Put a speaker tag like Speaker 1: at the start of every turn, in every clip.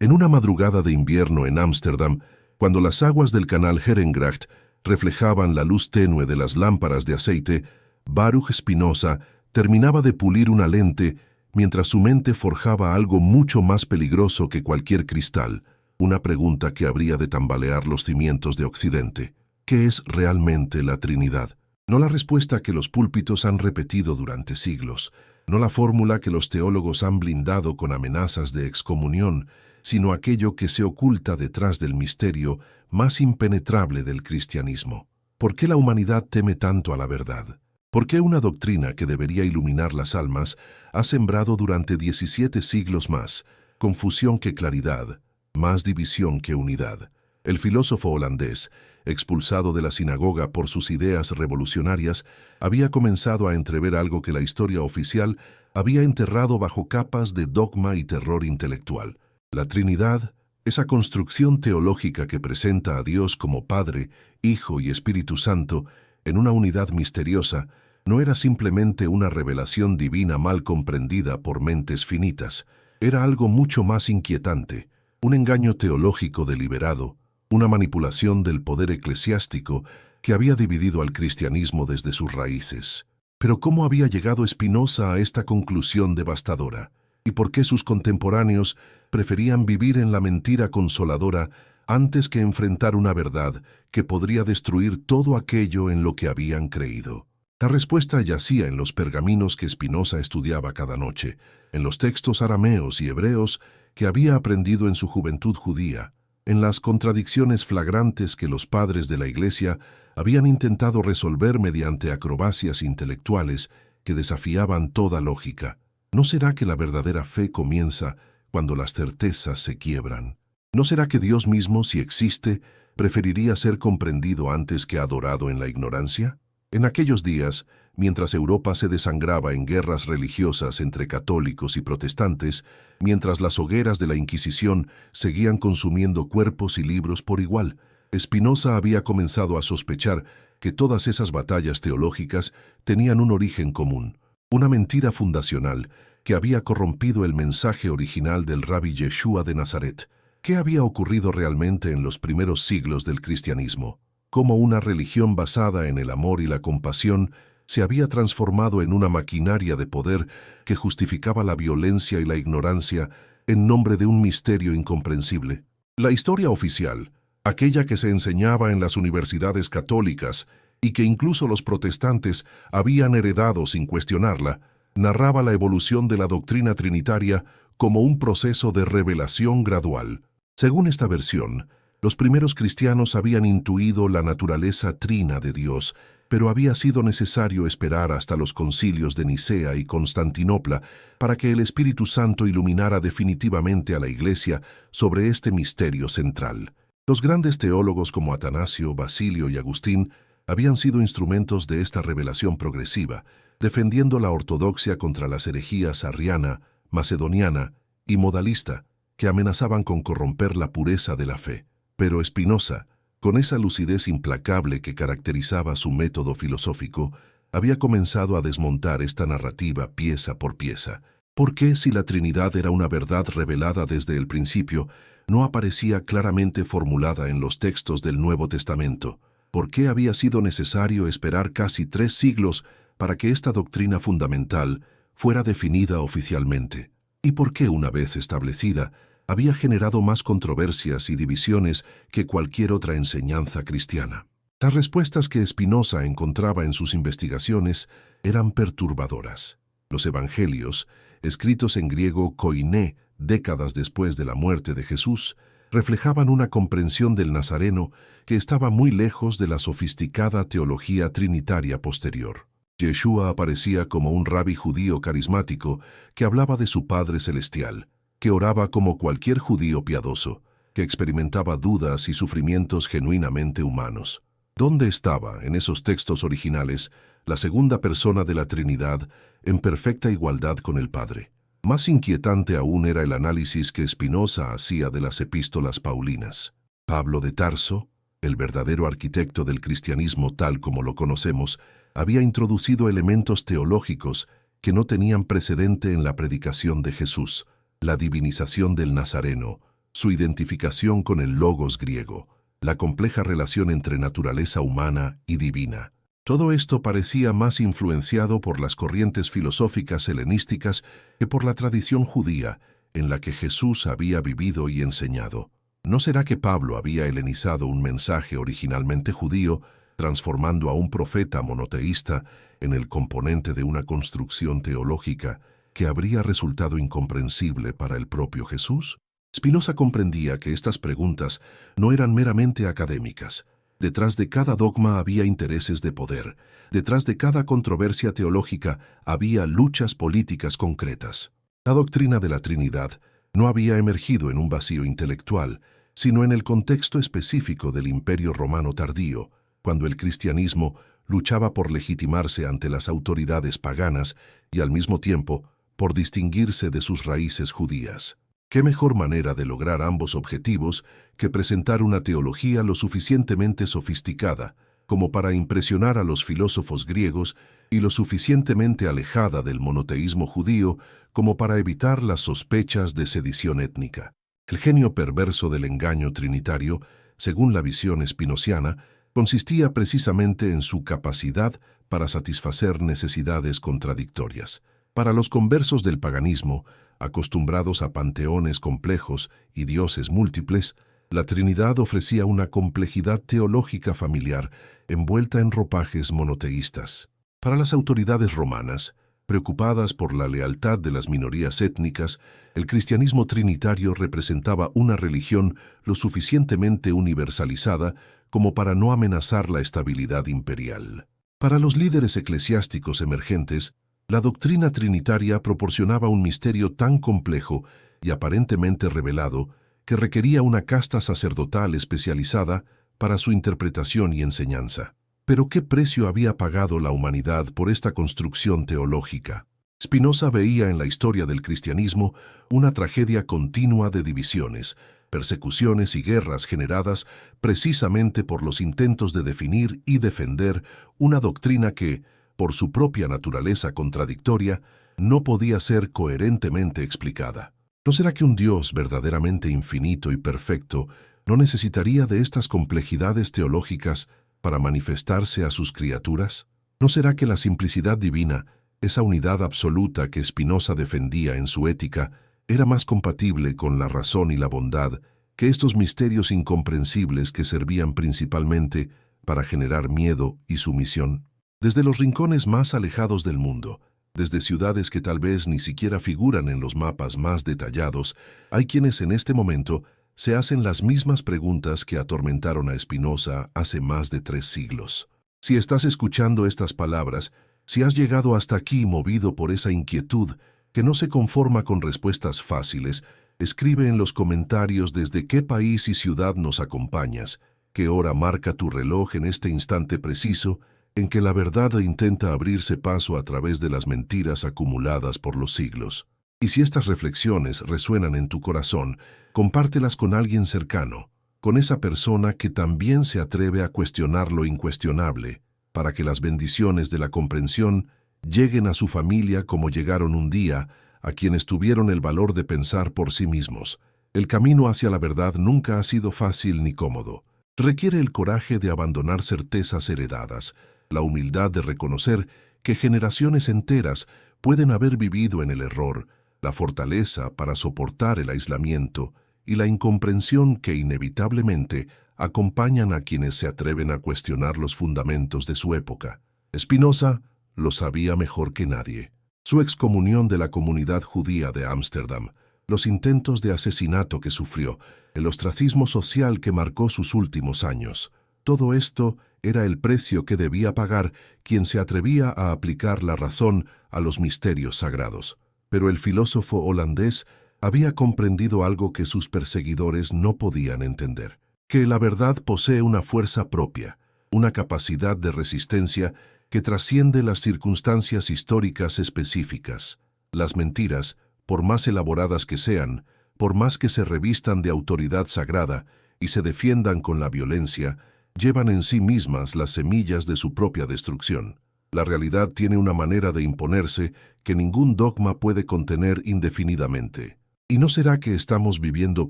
Speaker 1: En una madrugada de invierno en Ámsterdam, cuando las aguas del canal Herengracht reflejaban la luz tenue de las lámparas de aceite, Baruch Spinoza terminaba de pulir una lente mientras su mente forjaba algo mucho más peligroso que cualquier cristal, una pregunta que habría de tambalear los cimientos de Occidente. ¿Qué es realmente la Trinidad? No la respuesta que los púlpitos han repetido durante siglos, no la fórmula que los teólogos han blindado con amenazas de excomunión, sino aquello que se oculta detrás del misterio más impenetrable del cristianismo. ¿Por qué la humanidad teme tanto a la verdad? ¿Por qué una doctrina que debería iluminar las almas ha sembrado durante 17 siglos más confusión que claridad, más división que unidad? El filósofo holandés, expulsado de la sinagoga por sus ideas revolucionarias, había comenzado a entrever algo que la historia oficial había enterrado bajo capas de dogma y terror intelectual. La Trinidad, esa construcción teológica que presenta a Dios como Padre, Hijo y Espíritu Santo en una unidad misteriosa, no era simplemente una revelación divina mal comprendida por mentes finitas, era algo mucho más inquietante, un engaño teológico deliberado, una manipulación del poder eclesiástico que había dividido al cristianismo desde sus raíces. Pero ¿cómo había llegado Spinoza a esta conclusión devastadora? ¿Y por qué sus contemporáneos preferían vivir en la mentira consoladora antes que enfrentar una verdad que podría destruir todo aquello en lo que habían creído? La respuesta yacía en los pergaminos que Spinoza estudiaba cada noche, en los textos arameos y hebreos que había aprendido en su juventud judía, en las contradicciones flagrantes que los padres de la Iglesia habían intentado resolver mediante acrobacias intelectuales que desafiaban toda lógica. ¿No será que la verdadera fe comienza cuando las certezas se quiebran? ¿No será que Dios mismo, si existe, preferiría ser comprendido antes que adorado en la ignorancia? En aquellos días, mientras Europa se desangraba en guerras religiosas entre católicos y protestantes, mientras las hogueras de la Inquisición seguían consumiendo cuerpos y libros por igual, Spinoza había comenzado a sospechar que todas esas batallas teológicas tenían un origen común, una mentira fundacional que había corrompido el mensaje original del Rabbi Yeshua de Nazaret. ¿Qué había ocurrido realmente en los primeros siglos del cristianismo? Cómo una religión basada en el amor y la compasión se había transformado en una maquinaria de poder que justificaba la violencia y la ignorancia en nombre de un misterio incomprensible. La historia oficial, aquella que se enseñaba en las universidades católicas y que incluso los protestantes habían heredado sin cuestionarla, narraba la evolución de la doctrina trinitaria como un proceso de revelación gradual. Según esta versión, los primeros cristianos habían intuido la naturaleza trina de Dios, pero había sido necesario esperar hasta los concilios de Nicea y Constantinopla para que el Espíritu Santo iluminara definitivamente a la Iglesia sobre este misterio central. Los grandes teólogos como Atanasio, Basilio y Agustín habían sido instrumentos de esta revelación progresiva, defendiendo la ortodoxia contra las herejías arriana, macedoniana y modalista, que amenazaban con corromper la pureza de la fe. Pero Spinoza, con esa lucidez implacable que caracterizaba su método filosófico, había comenzado a desmontar esta narrativa pieza por pieza. ¿Por qué, si la Trinidad era una verdad revelada desde el principio, no aparecía claramente formulada en los textos del Nuevo Testamento? ¿Por qué había sido necesario esperar casi 3 siglos para que esta doctrina fundamental fuera definida oficialmente? ¿Y por qué, una vez establecida, había generado más controversias y divisiones que cualquier otra enseñanza cristiana? Las respuestas que Spinoza encontraba en sus investigaciones eran perturbadoras. Los evangelios, escritos en griego koiné décadas después de la muerte de Jesús, reflejaban una comprensión del Nazareno que estaba muy lejos de la sofisticada teología trinitaria posterior. Yeshua aparecía como un rabí judío carismático que hablaba de su Padre Celestial, que oraba como cualquier judío piadoso, que experimentaba dudas y sufrimientos genuinamente humanos. ¿Dónde estaba, en esos textos originales, la segunda persona de la Trinidad en perfecta igualdad con el Padre? Más inquietante aún era el análisis que Spinoza hacía de las epístolas paulinas. Pablo de Tarso, el verdadero arquitecto del cristianismo tal como lo conocemos, había introducido elementos teológicos que no tenían precedente en la predicación de Jesús: la divinización del Nazareno, su identificación con el logos griego, la compleja relación entre naturaleza humana y divina. Todo esto parecía más influenciado por las corrientes filosóficas helenísticas que por la tradición judía en la que Jesús había vivido y enseñado. ¿No será que Pablo había helenizado un mensaje originalmente judío, transformando a un profeta monoteísta en el componente de una construcción teológica que habría resultado incomprensible para el propio Jesús? Spinoza comprendía que estas preguntas no eran meramente académicas. Detrás de cada dogma había intereses de poder. Detrás de cada controversia teológica había luchas políticas concretas. La doctrina de la Trinidad no había emergido en un vacío intelectual, sino en el contexto específico del Imperio Romano tardío, cuando el cristianismo luchaba por legitimarse ante las autoridades paganas y al mismo tiempo por distinguirse de sus raíces judías. ¿Qué mejor manera de lograr ambos objetivos que presentar una teología lo suficientemente sofisticada como para impresionar a los filósofos griegos y lo suficientemente alejada del monoteísmo judío como para evitar las sospechas de sedición étnica? El genio perverso del engaño trinitario, según la visión espinociana, consistía precisamente en su capacidad para satisfacer necesidades contradictorias. Para los conversos del paganismo, acostumbrados a panteones complejos y dioses múltiples, la Trinidad ofrecía una complejidad teológica familiar envuelta en ropajes monoteístas. Para las autoridades romanas, preocupadas por la lealtad de las minorías étnicas, el cristianismo trinitario representaba una religión lo suficientemente universalizada como para no amenazar la estabilidad imperial. Para los líderes eclesiásticos emergentes, la doctrina trinitaria proporcionaba un misterio tan complejo y aparentemente revelado que requería una casta sacerdotal especializada para su interpretación y enseñanza. Pero ¿qué precio había pagado la humanidad por esta construcción teológica? Spinoza veía en la historia del cristianismo una tragedia continua de divisiones, persecuciones y guerras generadas precisamente por los intentos de definir y defender una doctrina que, por su propia naturaleza contradictoria, no podía ser coherentemente explicada. ¿No será que un Dios verdaderamente infinito y perfecto no necesitaría de estas complejidades teológicas para manifestarse a sus criaturas? ¿No será que la simplicidad divina, esa unidad absoluta que Spinoza defendía en su ética, era más compatible con la razón y la bondad que estos misterios incomprensibles que servían principalmente para generar miedo y sumisión? Desde los rincones más alejados del mundo, desde ciudades que tal vez ni siquiera figuran en los mapas más detallados, hay quienes en este momento se hacen las mismas preguntas que atormentaron a Spinoza hace más de 3 siglos. Si estás escuchando estas palabras, si has llegado hasta aquí movido por esa inquietud que no se conforma con respuestas fáciles, escribe en los comentarios desde qué país y ciudad nos acompañas, qué hora marca tu reloj en este instante preciso en que la verdad intenta abrirse paso a través de las mentiras acumuladas por los siglos. Y si estas reflexiones resuenan en tu corazón, compártelas con alguien cercano, con esa persona que también se atreve a cuestionar lo incuestionable, para que las bendiciones de la comprensión lleguen a su familia como llegaron un día a quienes tuvieron el valor de pensar por sí mismos. El camino hacia la verdad nunca ha sido fácil ni cómodo. Requiere el coraje de abandonar certezas heredadas, la humildad de reconocer que generaciones enteras pueden haber vivido en el error, la fortaleza para soportar el aislamiento y la incomprensión que inevitablemente acompañan a quienes se atreven a cuestionar los fundamentos de su época. Spinoza lo sabía mejor que nadie. Su excomunión de la comunidad judía de Ámsterdam, los intentos de asesinato que sufrió, el ostracismo social que marcó sus últimos años, todo esto era el precio que debía pagar quien se atrevía a aplicar la razón a los misterios sagrados. Pero el filósofo holandés había comprendido algo que sus perseguidores no podían entender, que la verdad posee una fuerza propia, una capacidad de resistencia que trasciende las circunstancias históricas específicas. Las mentiras, por más elaboradas que sean, por más que se revistan de autoridad sagrada y se defiendan con la violencia, llevan en sí mismas las semillas de su propia destrucción. La realidad tiene una manera de imponerse que ningún dogma puede contener indefinidamente. ¿Y no será que estamos viviendo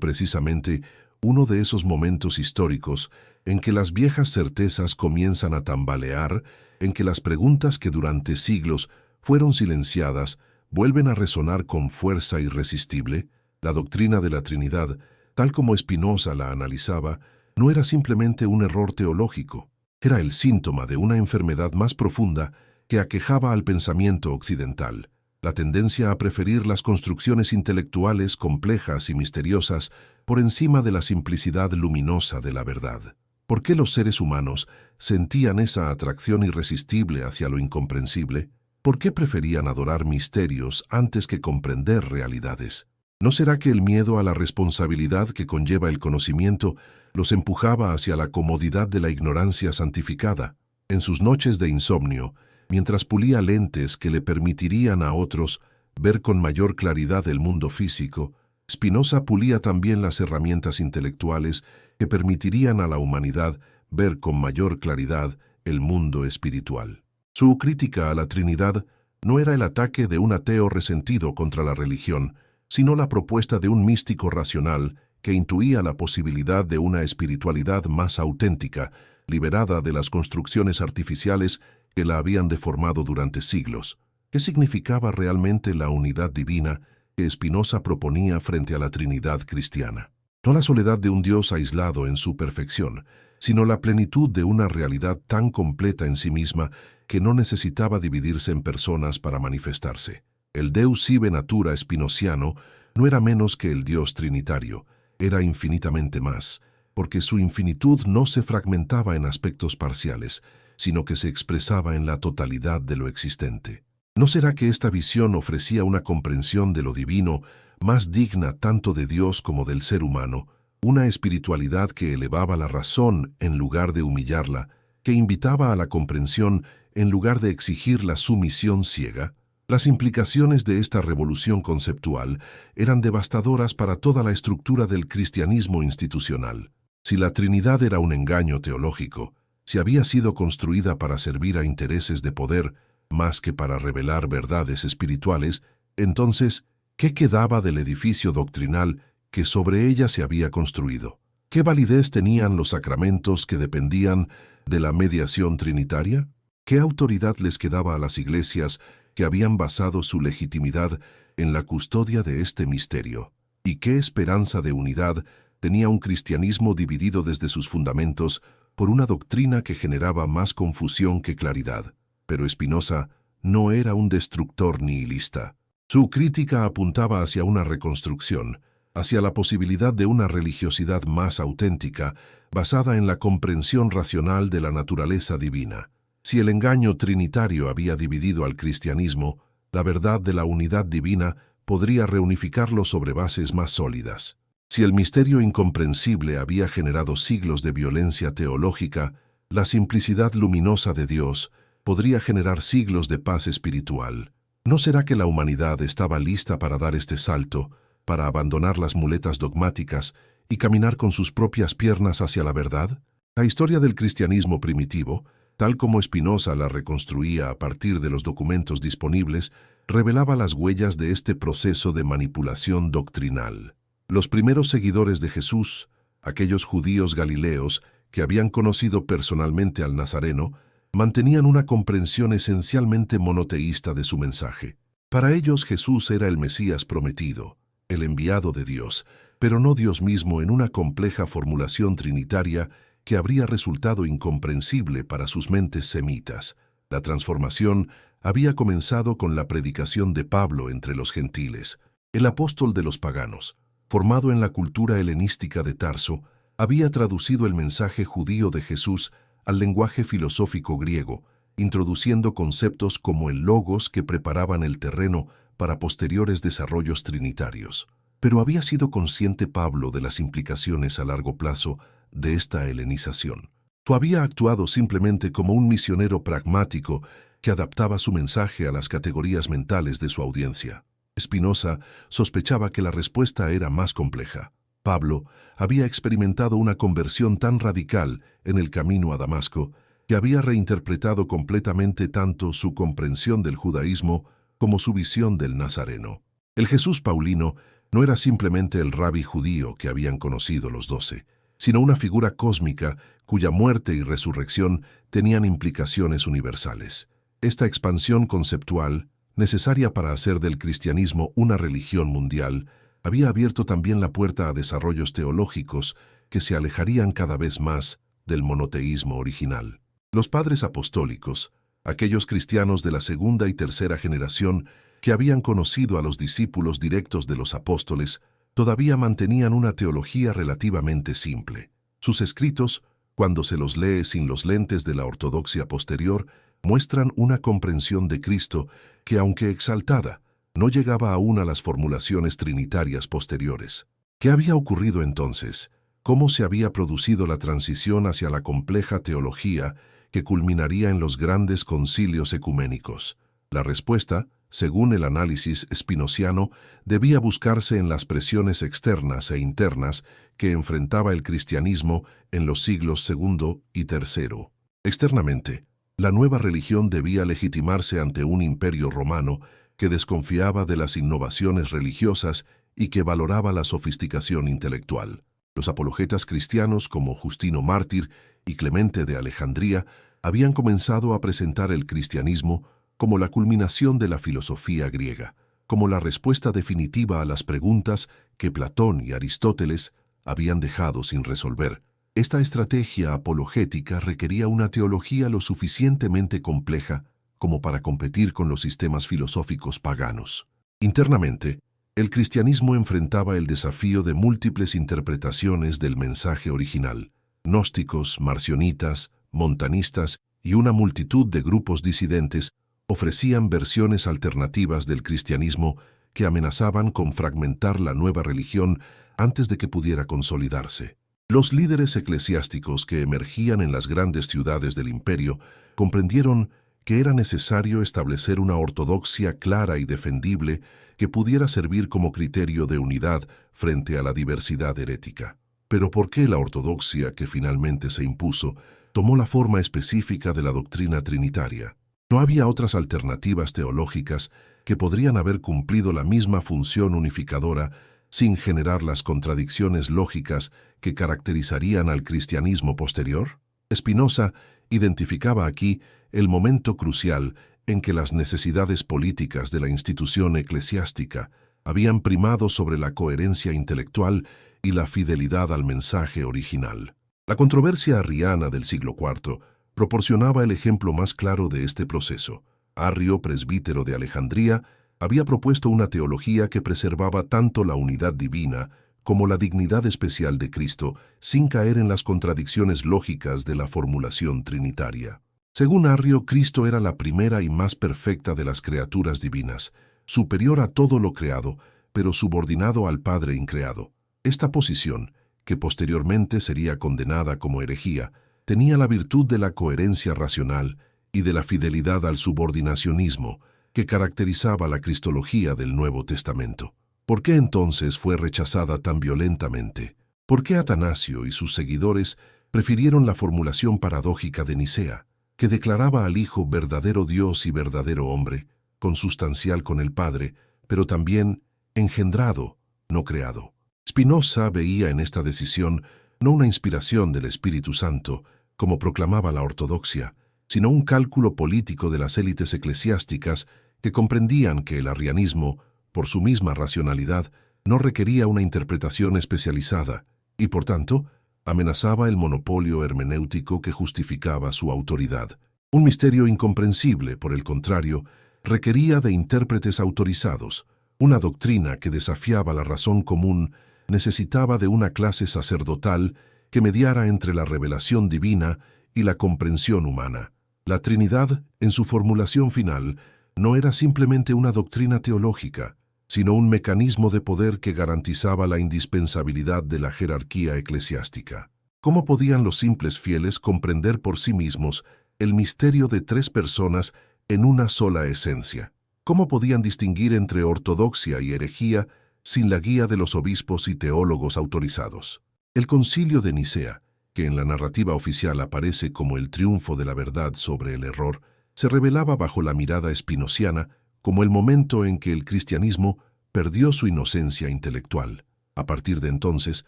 Speaker 1: precisamente uno de esos momentos históricos en que las viejas certezas comienzan a tambalear, en que las preguntas que durante siglos fueron silenciadas vuelven a resonar con fuerza irresistible? La doctrina de la Trinidad, tal como Spinoza la analizaba, no era simplemente un error teológico, era el síntoma de una enfermedad más profunda que aquejaba al pensamiento occidental, la tendencia a preferir las construcciones intelectuales complejas y misteriosas por encima de la simplicidad luminosa de la verdad. ¿Por qué los seres humanos sentían esa atracción irresistible hacia lo incomprensible? ¿Por qué preferían adorar misterios antes que comprender realidades? ¿No será que el miedo a la responsabilidad que conlleva el conocimiento los empujaba hacia la comodidad de la ignorancia santificada? En sus noches de insomnio, mientras pulía lentes que le permitirían a otros ver con mayor claridad el mundo físico, Spinoza pulía también las herramientas intelectuales que permitirían a la humanidad ver con mayor claridad el mundo espiritual. Su crítica a la Trinidad no era el ataque de un ateo resentido contra la religión, sino la propuesta de un místico racional que intuía la posibilidad de una espiritualidad más auténtica, liberada de las construcciones artificiales que la habían deformado durante siglos. ¿Qué significaba realmente la unidad divina que Spinoza proponía frente a la Trinidad cristiana? No la soledad de un Dios aislado en su perfección, sino la plenitud de una realidad tan completa en sí misma que no necesitaba dividirse en personas para manifestarse. El Deus sive natura spinoziano no era menos que el Dios trinitario, era infinitamente más, porque su infinitud no se fragmentaba en aspectos parciales, sino que se expresaba en la totalidad de lo existente. ¿No será que esta visión ofrecía una comprensión de lo divino más digna tanto de Dios como del ser humano, una espiritualidad que elevaba la razón en lugar de humillarla, que invitaba a la comprensión en lugar de exigir la sumisión ciega? Las implicaciones de esta revolución conceptual eran devastadoras para toda la estructura del cristianismo institucional. Si la Trinidad era un engaño teológico, si había sido construida para servir a intereses de poder más que para revelar verdades espirituales, entonces, ¿qué quedaba del edificio doctrinal que sobre ella se había construido? ¿Qué validez tenían los sacramentos que dependían de la mediación trinitaria? ¿Qué autoridad les quedaba a las iglesias que habían basado su legitimidad en la custodia de este misterio? ¿Y qué esperanza de unidad tenía un cristianismo dividido desde sus fundamentos por una doctrina que generaba más confusión que claridad? Pero Spinoza no era un destructor nihilista. Su crítica apuntaba hacia una reconstrucción, hacia la posibilidad de una religiosidad más auténtica, basada en la comprensión racional de la naturaleza divina. Si el engaño trinitario había dividido al cristianismo, la verdad de la unidad divina podría reunificarlo sobre bases más sólidas. Si el misterio incomprensible había generado siglos de violencia teológica, la simplicidad luminosa de Dios podría generar siglos de paz espiritual. ¿No será que la humanidad estaba lista para dar este salto, para abandonar las muletas dogmáticas y caminar con sus propias piernas hacia la verdad? La historia del cristianismo primitivo, tal como Spinoza la reconstruía a partir de los documentos disponibles, revelaba las huellas de este proceso de manipulación doctrinal. Los primeros seguidores de Jesús, aquellos judíos galileos que habían conocido personalmente al Nazareno, mantenían una comprensión esencialmente monoteísta de su mensaje. Para ellos Jesús era el Mesías prometido, el enviado de Dios, pero no Dios mismo en una compleja formulación trinitaria que habría resultado incomprensible para sus mentes semitas. La transformación había comenzado con la predicación de Pablo entre los gentiles. El apóstol de los paganos, formado en la cultura helenística de Tarso, había traducido el mensaje judío de Jesús al lenguaje filosófico griego, introduciendo conceptos como el logos que preparaban el terreno para posteriores desarrollos trinitarios. Pero había sido consciente Pablo de las implicaciones a largo plazo de esta helenización. O había actuado simplemente como un misionero pragmático que adaptaba su mensaje a las categorías mentales de su audiencia. Spinoza sospechaba que la respuesta era más compleja. Pablo había experimentado una conversión tan radical en el camino a Damasco que había reinterpretado completamente tanto su comprensión del judaísmo como su visión del Nazareno. El Jesús paulino no era simplemente el rabí judío que habían conocido los 12, sino una figura cósmica cuya muerte y resurrección tenían implicaciones universales. Esta expansión conceptual, necesaria para hacer del cristianismo una religión mundial, había abierto también la puerta a desarrollos teológicos que se alejarían cada vez más del monoteísmo original. Los padres apostólicos, aquellos cristianos de la segunda y tercera generación que habían conocido a los discípulos directos de los apóstoles, todavía mantenían una teología relativamente simple. Sus escritos, cuando se los lee sin los lentes de la ortodoxia posterior, muestran una comprensión de Cristo que, aunque exaltada, no llegaba aún a las formulaciones trinitarias posteriores. ¿Qué había ocurrido entonces? ¿Cómo se había producido la transición hacia la compleja teología que culminaría en los grandes concilios ecuménicos? La respuesta, según el análisis spinoziano, debía buscarse en las presiones externas e internas que enfrentaba el cristianismo en los siglos II y III. Externamente, la nueva religión debía legitimarse ante un imperio romano que desconfiaba de las innovaciones religiosas y que valoraba la sofisticación intelectual. Los apologetas cristianos como Justino Mártir y Clemente de Alejandría habían comenzado a presentar el cristianismo como la culminación de la filosofía griega, como la respuesta definitiva a las preguntas que Platón y Aristóteles habían dejado sin resolver. Esta estrategia apologética requería una teología lo suficientemente compleja como para competir con los sistemas filosóficos paganos. Internamente, el cristianismo enfrentaba el desafío de múltiples interpretaciones del mensaje original. Gnósticos, marcionitas, montanistas y una multitud de grupos disidentes ofrecían versiones alternativas del cristianismo que amenazaban con fragmentar la nueva religión antes de que pudiera consolidarse. Los líderes eclesiásticos que emergían en las grandes ciudades del imperio comprendieron que era necesario establecer una ortodoxia clara y defendible que pudiera servir como criterio de unidad frente a la diversidad herética. Pero ¿por qué la ortodoxia que finalmente se impuso tomó la forma específica de la doctrina trinitaria? No había otras alternativas teológicas que podrían haber cumplido la misma función unificadora sin generar las contradicciones lógicas que caracterizarían al cristianismo posterior. Spinoza identificaba aquí el momento crucial en que las necesidades políticas de la institución eclesiástica habían primado sobre la coherencia intelectual y la fidelidad al mensaje original. La controversia arriana del siglo IV proporcionaba el ejemplo más claro de este proceso. Arrio, presbítero de Alejandría, había propuesto una teología que preservaba tanto la unidad divina como la dignidad especial de Cristo, sin caer en las contradicciones lógicas de la formulación trinitaria. Según Arrio, Cristo era la primera y más perfecta de las criaturas divinas, superior a todo lo creado, pero subordinado al Padre increado. Esta posición, que posteriormente sería condenada como herejía, tenía la virtud de la coherencia racional y de la fidelidad al subordinacionismo que caracterizaba la cristología del Nuevo Testamento. ¿Por qué entonces fue rechazada tan violentamente? ¿Por qué Atanasio y sus seguidores prefirieron la formulación paradójica de Nicea, que declaraba al Hijo verdadero Dios y verdadero hombre, consustancial con el Padre, pero también engendrado, no creado? Spinoza veía en esta decisión no una inspiración del Espíritu Santo, como proclamaba la ortodoxia, sino un cálculo político de las élites eclesiásticas que comprendían que el arrianismo, por su misma racionalidad, no requería una interpretación especializada y, por tanto, amenazaba el monopolio hermenéutico que justificaba su autoridad. Un misterio incomprensible, por el contrario, requería de intérpretes autorizados. Una doctrina que desafiaba la razón común necesitaba de una clase sacerdotal que mediara entre la revelación divina y la comprensión humana. La Trinidad, en su formulación final, no era simplemente una doctrina teológica, sino un mecanismo de poder que garantizaba la indispensabilidad de la jerarquía eclesiástica. ¿Cómo podían los simples fieles comprender por sí mismos el misterio de tres personas en una sola esencia? ¿Cómo podían distinguir entre ortodoxia y herejía sin la guía de los obispos y teólogos autorizados? El Concilio de Nicea, que en la narrativa oficial aparece como el triunfo de la verdad sobre el error, se revelaba bajo la mirada espinociana como el momento en que el cristianismo perdió su inocencia intelectual. A partir de entonces,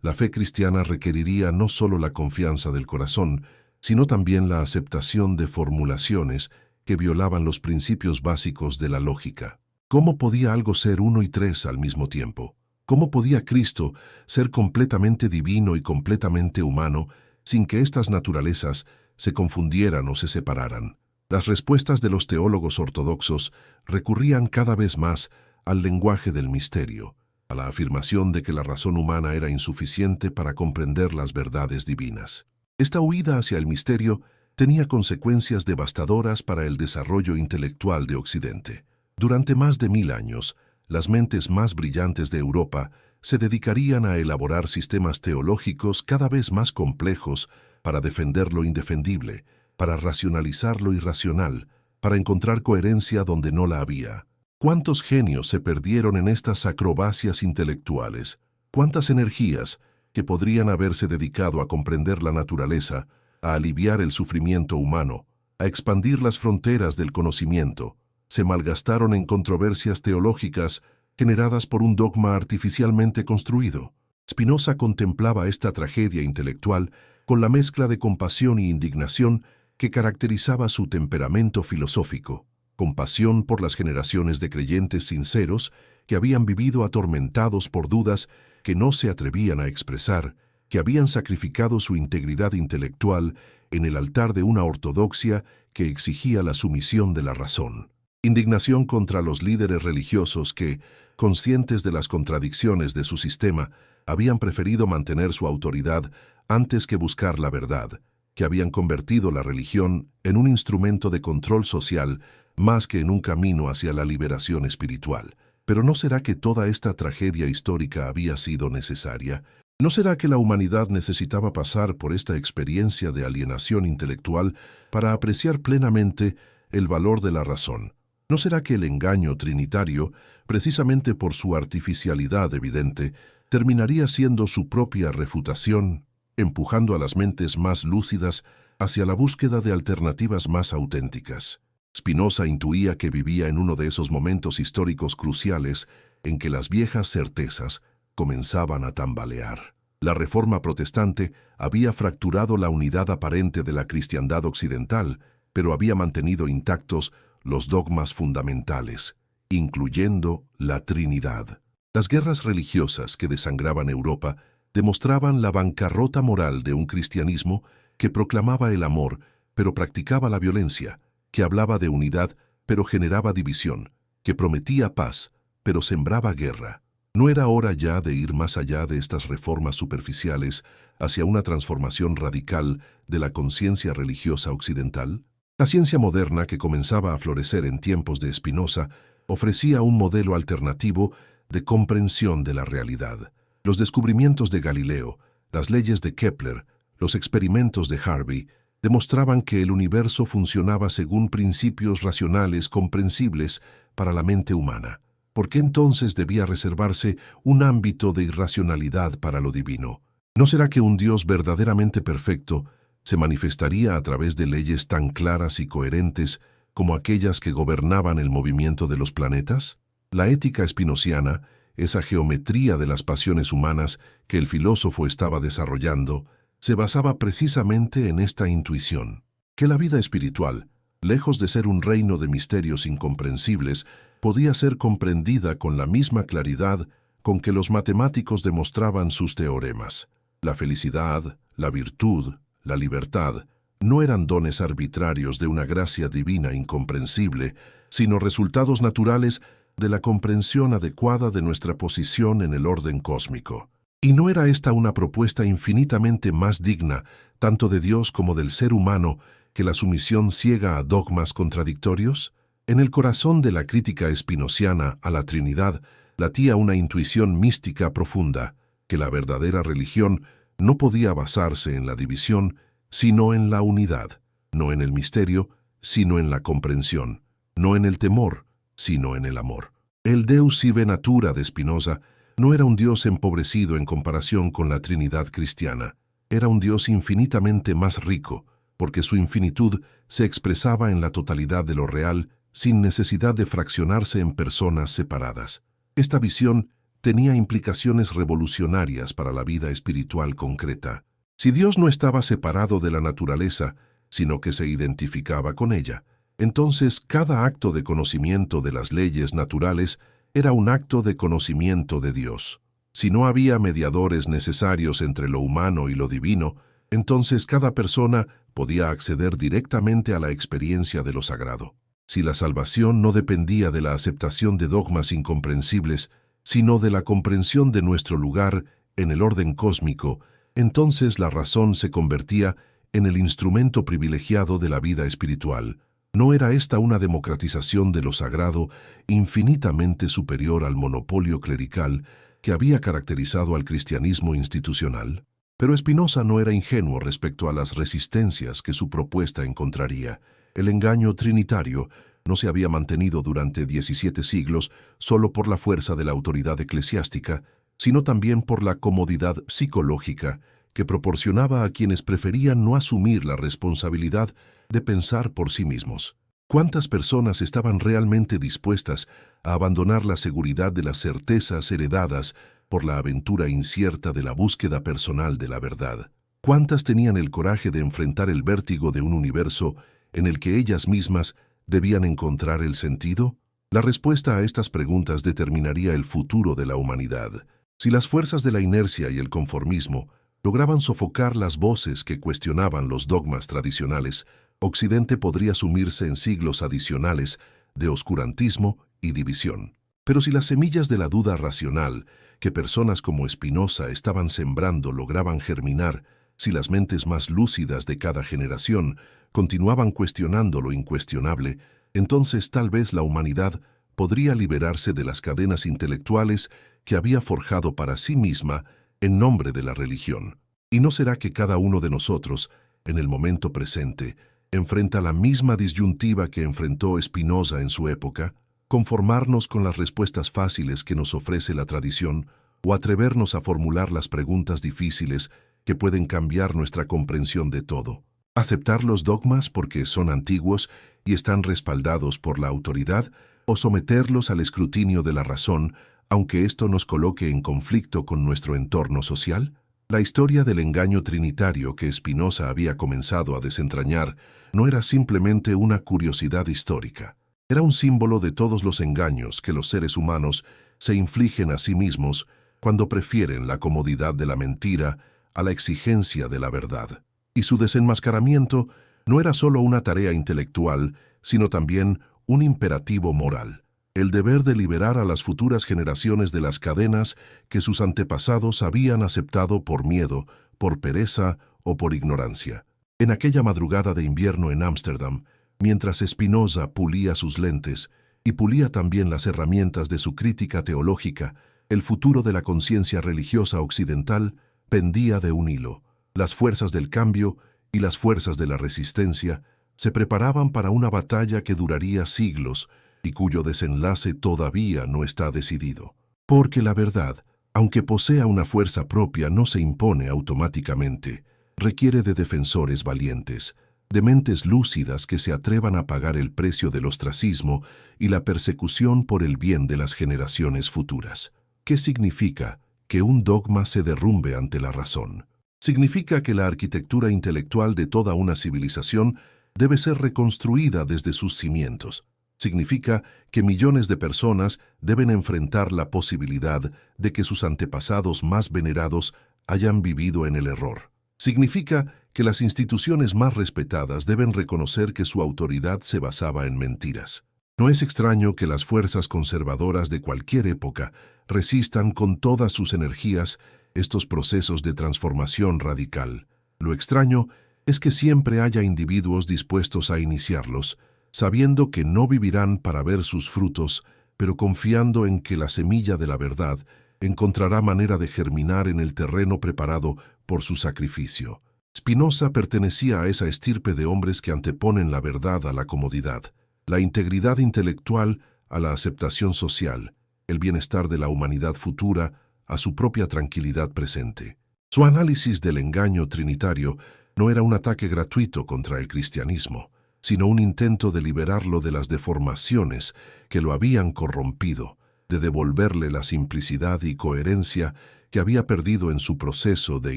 Speaker 1: la fe cristiana requeriría no solo la confianza del corazón, sino también la aceptación de formulaciones que violaban los principios básicos de la lógica. ¿Cómo podía algo ser uno y tres al mismo tiempo? ¿Cómo podía Cristo ser completamente divino y completamente humano sin que estas naturalezas se confundieran o se separaran? Las respuestas de los teólogos ortodoxos recurrían cada vez más al lenguaje del misterio, a la afirmación de que la razón humana era insuficiente para comprender las verdades divinas. Esta huida hacia el misterio tenía consecuencias devastadoras para el desarrollo intelectual de Occidente. Durante más de 1000 años, las mentes más brillantes de Europa se dedicarían a elaborar sistemas teológicos cada vez más complejos para defender lo indefendible, para racionalizar lo irracional, para encontrar coherencia donde no la había. ¿Cuántos genios se perdieron en estas acrobacias intelectuales? ¿Cuántas energías que podrían haberse dedicado a comprender la naturaleza, a aliviar el sufrimiento humano, a expandir las fronteras del conocimiento, se malgastaron en controversias teológicas generadas por un dogma artificialmente construido? Spinoza contemplaba esta tragedia intelectual con la mezcla de compasión y indignación que caracterizaba su temperamento filosófico. Compasión por las generaciones de creyentes sinceros que habían vivido atormentados por dudas que no se atrevían a expresar, que habían sacrificado su integridad intelectual en el altar de una ortodoxia que exigía la sumisión de la razón. Indignación contra los líderes religiosos que, conscientes de las contradicciones de su sistema, habían preferido mantener su autoridad antes que buscar la verdad, que habían convertido la religión en un instrumento de control social más que en un camino hacia la liberación espiritual. Pero ¿no será que toda esta tragedia histórica había sido necesaria? ¿No será que la humanidad necesitaba pasar por esta experiencia de alienación intelectual para apreciar plenamente el valor de la razón? ¿No será que el engaño trinitario, precisamente por su artificialidad evidente, terminaría siendo su propia refutación, empujando a las mentes más lúcidas hacia la búsqueda de alternativas más auténticas? Spinoza intuía que vivía en uno de esos momentos históricos cruciales en que las viejas certezas comenzaban a tambalear. La Reforma protestante había fracturado la unidad aparente de la cristiandad occidental, pero había mantenido intactos los dogmas fundamentales, incluyendo la Trinidad. Las guerras religiosas que desangraban Europa demostraban la bancarrota moral de un cristianismo que proclamaba el amor, pero practicaba la violencia, que hablaba de unidad, pero generaba división, que prometía paz, pero sembraba guerra. ¿No era hora ya de ir más allá de estas reformas superficiales hacia una transformación radical de la conciencia religiosa occidental? La ciencia moderna, que comenzaba a florecer en tiempos de Spinoza, ofrecía un modelo alternativo de comprensión de la realidad. Los descubrimientos de Galileo, las leyes de Kepler, los experimentos de Harvey, demostraban que el universo funcionaba según principios racionales comprensibles para la mente humana. ¿Por qué entonces debía reservarse un ámbito de irracionalidad para lo divino? ¿No será que un Dios verdaderamente perfecto se manifestaría a través de leyes tan claras y coherentes como aquellas que gobernaban el movimiento de los planetas? La ética espinociana, esa geometría de las pasiones humanas que el filósofo estaba desarrollando, se basaba precisamente en esta intuición, que la vida espiritual, lejos de ser un reino de misterios incomprensibles, podía ser comprendida con la misma claridad con que los matemáticos demostraban sus teoremas. La felicidad, la virtud, la libertad, no eran dones arbitrarios de una gracia divina incomprensible, sino resultados naturales de la comprensión adecuada de nuestra posición en el orden cósmico. ¿Y no era esta una propuesta infinitamente más digna, tanto de Dios como del ser humano, que la sumisión ciega a dogmas contradictorios? En el corazón de la crítica espinociana a la Trinidad latía una intuición mística profunda, que la verdadera religión no podía basarse en la división, sino en la unidad, no en el misterio, sino en la comprensión, no en el temor, sino en el amor. El Deus sive natura de Spinoza no era un Dios empobrecido en comparación con la Trinidad cristiana. Era un Dios infinitamente más rico, porque su infinitud se expresaba en la totalidad de lo real sin necesidad de fraccionarse en personas separadas. Esta visión tenía implicaciones revolucionarias para la vida espiritual concreta. Si Dios no estaba separado de la naturaleza, sino que se identificaba con ella, entonces cada acto de conocimiento de las leyes naturales era un acto de conocimiento de Dios. Si no había mediadores necesarios entre lo humano y lo divino, entonces cada persona podía acceder directamente a la experiencia de lo sagrado. Si la salvación no dependía de la aceptación de dogmas incomprensibles, sino de la comprensión de nuestro lugar en el orden cósmico, entonces la razón se convertía en el instrumento privilegiado de la vida espiritual. ¿No era esta una democratización de lo sagrado infinitamente superior al monopolio clerical que había caracterizado al cristianismo institucional? Pero Spinoza no era ingenuo respecto a las resistencias que su propuesta encontraría. El engaño trinitario no se había mantenido durante 17 siglos solo por la fuerza de la autoridad eclesiástica, sino también por la comodidad psicológica que proporcionaba a quienes preferían no asumir la responsabilidad de pensar por sí mismos. ¿Cuántas personas estaban realmente dispuestas a abandonar la seguridad de las certezas heredadas por la aventura incierta de la búsqueda personal de la verdad? ¿Cuántas tenían el coraje de enfrentar el vértigo de un universo en el que ellas mismas debían encontrar el sentido? La respuesta a estas preguntas determinaría el futuro de la humanidad. Si las fuerzas de la inercia y el conformismo lograban sofocar las voces que cuestionaban los dogmas tradicionales, Occidente podría sumirse en siglos adicionales de oscurantismo y división. Pero si las semillas de la duda racional que personas como Spinoza estaban sembrando lograban germinar, si las mentes más lúcidas de cada generación continuaban cuestionando lo incuestionable, entonces tal vez la humanidad podría liberarse de las cadenas intelectuales que había forjado para sí misma en nombre de la religión. ¿Y no será que cada uno de nosotros, en el momento presente, enfrenta la misma disyuntiva que enfrentó Spinoza en su época? ¿Conformarnos con las respuestas fáciles que nos ofrece la tradición o atrevernos a formular las preguntas difíciles que pueden cambiar nuestra comprensión de todo? ¿Aceptar los dogmas porque son antiguos y están respaldados por la autoridad o someterlos al escrutinio de la razón, aunque esto nos coloque en conflicto con nuestro entorno social? La historia del engaño trinitario que Spinoza había comenzado a desentrañar no era simplemente una curiosidad histórica. Era un símbolo de todos los engaños que los seres humanos se infligen a sí mismos cuando prefieren la comodidad de la mentira a la exigencia de la verdad. Y su desenmascaramiento no era solo una tarea intelectual, sino también un imperativo moral. El deber de liberar a las futuras generaciones de las cadenas que sus antepasados habían aceptado por miedo, por pereza o por ignorancia. En aquella madrugada de invierno en Ámsterdam, mientras Spinoza pulía sus lentes y pulía también las herramientas de su crítica teológica, el futuro de la conciencia religiosa occidental pendía de un hilo. Las fuerzas del cambio y las fuerzas de la resistencia se preparaban para una batalla que duraría siglos y cuyo desenlace todavía no está decidido. Porque la verdad, aunque posea una fuerza propia, no se impone automáticamente. Requiere de defensores valientes, de mentes lúcidas que se atrevan a pagar el precio del ostracismo y la persecución por el bien de las generaciones futuras. ¿Qué significa que un dogma se derrumbe ante la razón? Significa que la arquitectura intelectual de toda una civilización debe ser reconstruida desde sus cimientos. Significa que millones de personas deben enfrentar la posibilidad de que sus antepasados más venerados hayan vivido en el error. Significa que las instituciones más respetadas deben reconocer que su autoridad se basaba en mentiras. No es extraño que las fuerzas conservadoras de cualquier época resistan con todas sus energías estos procesos de transformación radical. Lo extraño es que siempre haya individuos dispuestos a iniciarlos, sabiendo que no vivirán para ver sus frutos, pero confiando en que la semilla de la verdad encontrará manera de germinar en el terreno preparado por su sacrificio. Spinoza pertenecía a esa estirpe de hombres que anteponen la verdad a la comodidad, la integridad intelectual a la aceptación social, el bienestar de la humanidad futura a su propia tranquilidad presente. Su análisis del engaño trinitario no era un ataque gratuito contra el cristianismo, sino un intento de liberarlo de las deformaciones que lo habían corrompido, de devolverle la simplicidad y coherencia que había perdido en su proceso de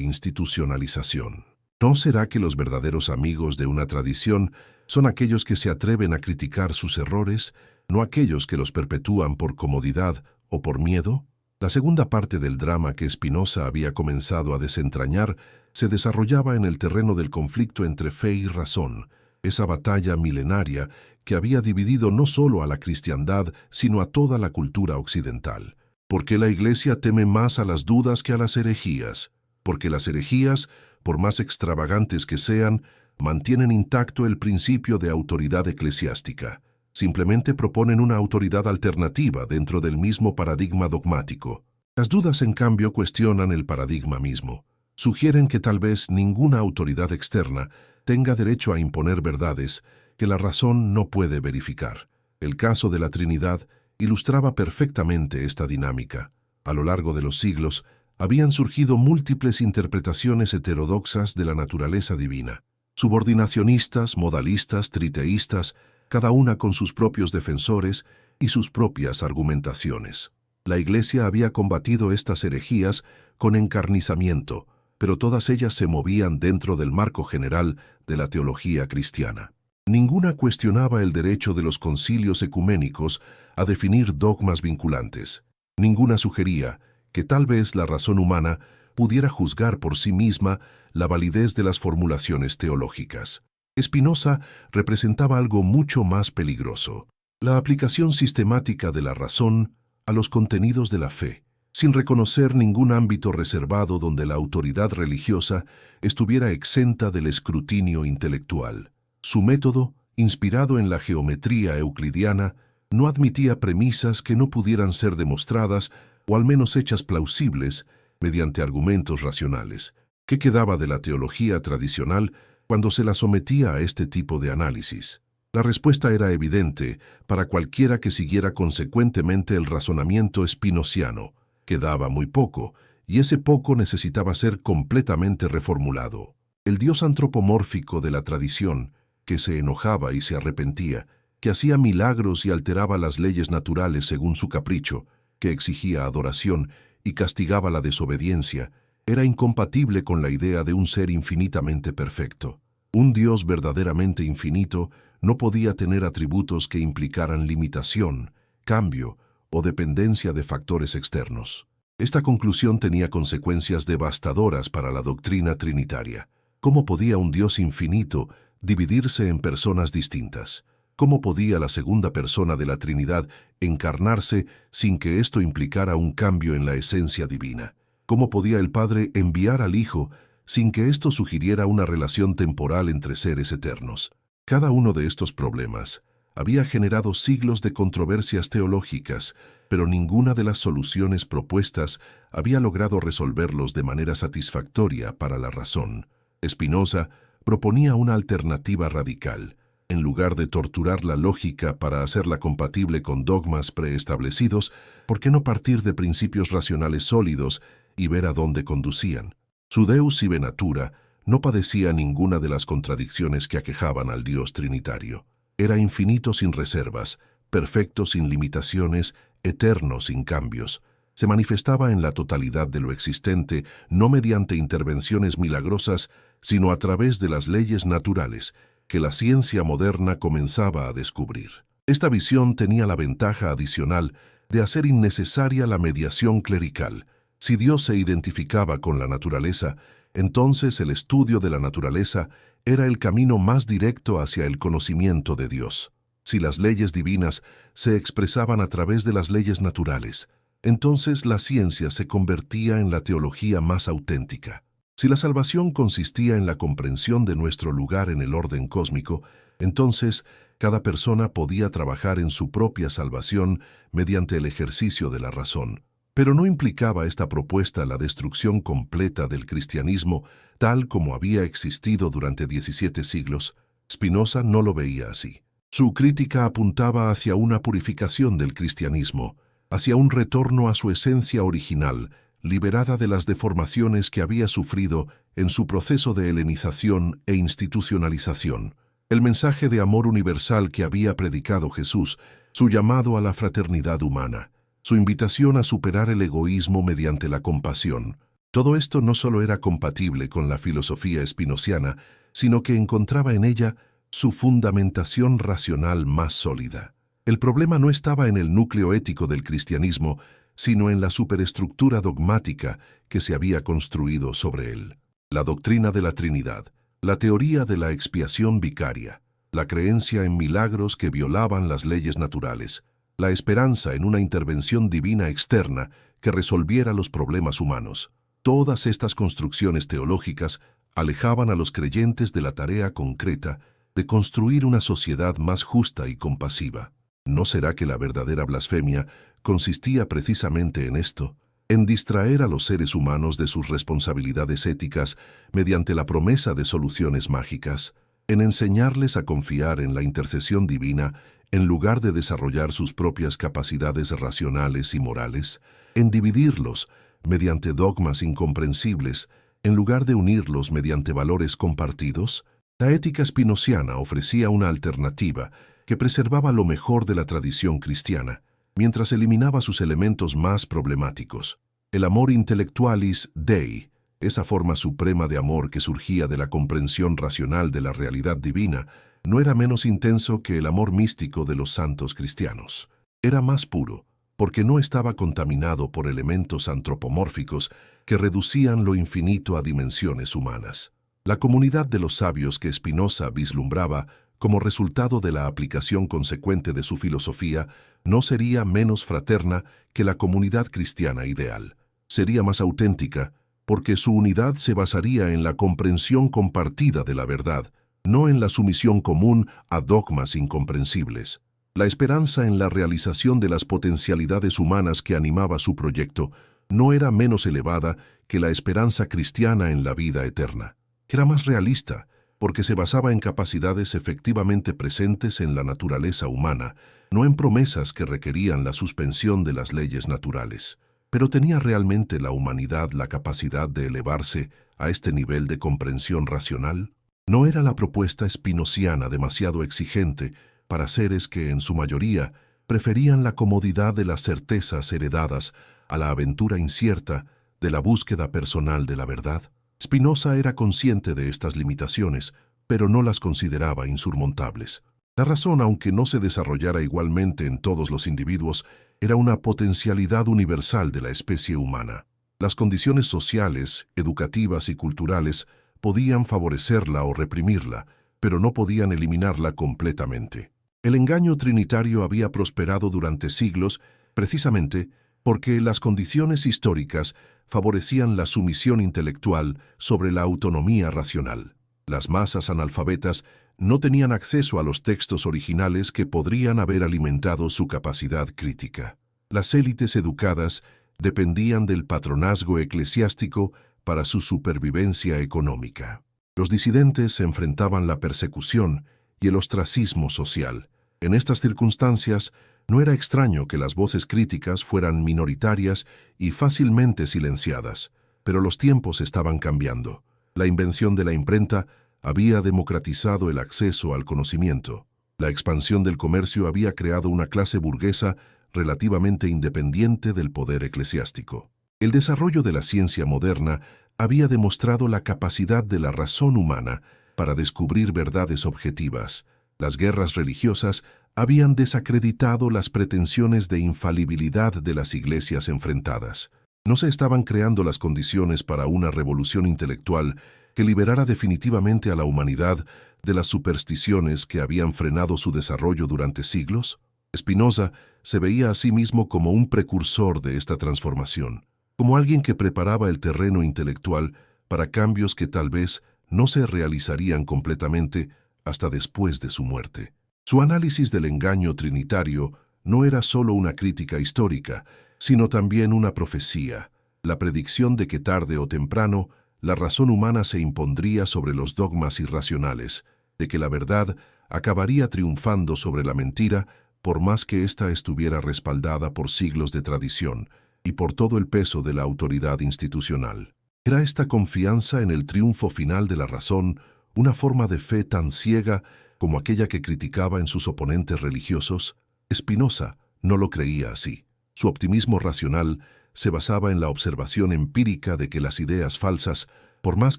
Speaker 1: institucionalización. ¿No será que los verdaderos amigos de una tradición son aquellos que se atreven a criticar sus errores, no aquellos que los perpetúan por comodidad o por miedo? La segunda parte del drama que Spinoza había comenzado a desentrañar se desarrollaba en el terreno del conflicto entre fe y razón, esa batalla milenaria que había dividido no solo a la cristiandad, sino a toda la cultura occidental. ¿Por qué la Iglesia teme más a las dudas que a las herejías? Porque las herejías, por más extravagantes que sean, mantienen intacto el principio de autoridad eclesiástica. Simplemente proponen una autoridad alternativa dentro del mismo paradigma dogmático. Las dudas, en cambio, cuestionan el paradigma mismo. Sugieren que tal vez ninguna autoridad externa tenga derecho a imponer verdades que la razón no puede verificar. El caso de la Trinidad ilustraba perfectamente esta dinámica. A lo largo de los siglos, habían surgido múltiples interpretaciones heterodoxas de la naturaleza divina. Subordinacionistas, modalistas, triteístas, cada una con sus propios defensores y sus propias argumentaciones. La Iglesia había combatido estas herejías con encarnizamiento, pero todas ellas se movían dentro del marco general de la teología cristiana. Ninguna cuestionaba el derecho de los concilios ecuménicos a definir dogmas vinculantes. Ninguna sugería que tal vez la razón humana pudiera juzgar por sí misma la validez de las formulaciones teológicas. Spinoza representaba algo mucho más peligroso: la aplicación sistemática de la razón a los contenidos de la fe, sin reconocer ningún ámbito reservado donde la autoridad religiosa estuviera exenta del escrutinio intelectual. Su método, inspirado en la geometría euclidiana, no admitía premisas que no pudieran ser demostradas o al menos hechas plausibles mediante argumentos racionales. ¿Qué quedaba de la teología tradicional cuando se la sometía a este tipo de análisis? La respuesta era evidente para cualquiera que siguiera consecuentemente el razonamiento spinociano. Quedaba muy poco, y ese poco necesitaba ser completamente reformulado. El Dios antropomórfico de la tradición, que se enojaba y se arrepentía, que hacía milagros y alteraba las leyes naturales según su capricho, que exigía adoración y castigaba la desobediencia, era incompatible con la idea de un ser infinitamente perfecto. Un Dios verdaderamente infinito no podía tener atributos que implicaran limitación, cambio o dependencia de factores externos. Esta conclusión tenía consecuencias devastadoras para la doctrina trinitaria. ¿Cómo podía un Dios infinito dividirse en personas distintas? ¿Cómo podía la segunda persona de la Trinidad encarnarse sin que esto implicara un cambio en la esencia divina? ¿Cómo podía el Padre enviar al Hijo sin que esto sugiriera una relación temporal entre seres eternos? Cada uno de estos problemas había generado siglos de controversias teológicas, pero ninguna de las soluciones propuestas había logrado resolverlos de manera satisfactoria para la razón. Spinoza proponía una alternativa radical. En lugar de torturar la lógica para hacerla compatible con dogmas preestablecidos, ¿por qué no partir de principios racionales sólidos y ver a dónde conducían? Su Deus sive natura no padecía ninguna de las contradicciones que aquejaban al Dios trinitario. Era infinito sin reservas, perfecto sin limitaciones, eterno sin cambios. Se manifestaba en la totalidad de lo existente, no mediante intervenciones milagrosas, sino a través de las leyes naturales que la ciencia moderna comenzaba a descubrir. Esta visión tenía la ventaja adicional de hacer innecesaria la mediación clerical. Si Dios se identificaba con la naturaleza, entonces el estudio de la naturaleza era el camino más directo hacia el conocimiento de Dios. Si las leyes divinas se expresaban a través de las leyes naturales, entonces la ciencia se convertía en la teología más auténtica. Si la salvación consistía en la comprensión de nuestro lugar en el orden cósmico, entonces cada persona podía trabajar en su propia salvación mediante el ejercicio de la razón. Pero no implicaba esta propuesta la destrucción completa del cristianismo tal como había existido durante 17 siglos. Spinoza no lo veía así. Su crítica apuntaba hacia una purificación del cristianismo, hacia un retorno a su esencia original, liberada de las deformaciones que había sufrido en su proceso de helenización e institucionalización. El mensaje de amor universal que había predicado Jesús, su llamado a la fraternidad humana. su invitación a superar el egoísmo mediante la compasión. Todo esto no solo era compatible con la filosofía espinociana, sino que encontraba en ella su fundamentación racional más sólida. El problema no estaba en el núcleo ético del cristianismo, sino en la superestructura dogmática que se había construido sobre él. La doctrina de la Trinidad, la teoría de la expiación vicaria, la creencia en milagros que violaban las leyes naturales, la esperanza en una intervención divina externa que resolviera los problemas humanos. Todas estas construcciones teológicas alejaban a los creyentes de la tarea concreta de construir una sociedad más justa y compasiva. ¿No será que la verdadera blasfemia consistía precisamente en esto? En distraer a los seres humanos de sus responsabilidades éticas mediante la promesa de soluciones mágicas, en enseñarles a confiar en la intercesión divina en lugar de desarrollar sus propias capacidades racionales y morales, en dividirlos mediante dogmas incomprensibles en lugar de unirlos mediante valores compartidos? La ética spinociana ofrecía una alternativa que preservaba lo mejor de la tradición cristiana, mientras eliminaba sus elementos más problemáticos. El amor intellectualis Dei, esa forma suprema de amor que surgía de la comprensión racional de la realidad divina, no era menos intenso que el amor místico de los santos cristianos. Era más puro, porque no estaba contaminado por elementos antropomórficos que reducían lo infinito a dimensiones humanas. La comunidad de los sabios que Spinoza vislumbraba como resultado de la aplicación consecuente de su filosofía no sería menos fraterna que la comunidad cristiana ideal. Sería más auténtica, porque su unidad se basaría en la comprensión compartida de la verdad, no en la sumisión común a dogmas incomprensibles. La esperanza en la realización de las potencialidades humanas que animaba su proyecto no era menos elevada que la esperanza cristiana en la vida eterna. Era más realista, porque se basaba en capacidades efectivamente presentes en la naturaleza humana, no en promesas que requerían la suspensión de las leyes naturales. Pero ¿tenía realmente la humanidad la capacidad de elevarse a este nivel de comprensión racional? ¿No era la propuesta spinociana demasiado exigente para seres que, en su mayoría, preferían la comodidad de las certezas heredadas a la aventura incierta de la búsqueda personal de la verdad? Spinoza era consciente de estas limitaciones, pero no las consideraba insurmontables. La razón, aunque no se desarrollara igualmente en todos los individuos, era una potencialidad universal de la especie humana. Las condiciones sociales, educativas y culturales podían favorecerla o reprimirla, pero no podían eliminarla completamente. El engaño trinitario había prosperado durante siglos precisamente porque las condiciones históricas favorecían la sumisión intelectual sobre la autonomía racional. Las masas analfabetas no tenían acceso a los textos originales que podrían haber alimentado su capacidad crítica. Las élites educadas dependían del patronazgo eclesiástico para su supervivencia económica. Los disidentes enfrentaban la persecución y el ostracismo social. En estas circunstancias, no era extraño que las voces críticas fueran minoritarias y fácilmente silenciadas, pero los tiempos estaban cambiando. La invención de la imprenta había democratizado el acceso al conocimiento. La expansión del comercio había creado una clase burguesa relativamente independiente del poder eclesiástico. El desarrollo de la ciencia moderna había demostrado la capacidad de la razón humana para descubrir verdades objetivas. Las guerras religiosas habían desacreditado las pretensiones de infalibilidad de las iglesias enfrentadas. No se estaban creando las condiciones para una revolución intelectual que liberara definitivamente a la humanidad de las supersticiones que habían frenado su desarrollo durante siglos. Spinoza se veía a sí mismo como un precursor de esta transformación, como alguien que preparaba el terreno intelectual para cambios que tal vez no se realizarían completamente hasta después de su muerte. Su análisis del engaño trinitario no era solo una crítica histórica, sino también una profecía, la predicción de que tarde o temprano la razón humana se impondría sobre los dogmas irracionales, de que la verdad acabaría triunfando sobre la mentira por más que ésta estuviera respaldada por siglos de tradición y por todo el peso de la autoridad institucional. ¿Era esta confianza en el triunfo final de la razón una forma de fe tan ciega como aquella que criticaba en sus oponentes religiosos? Spinoza no lo creía así. Su optimismo racional se basaba en la observación empírica de que las ideas falsas, por más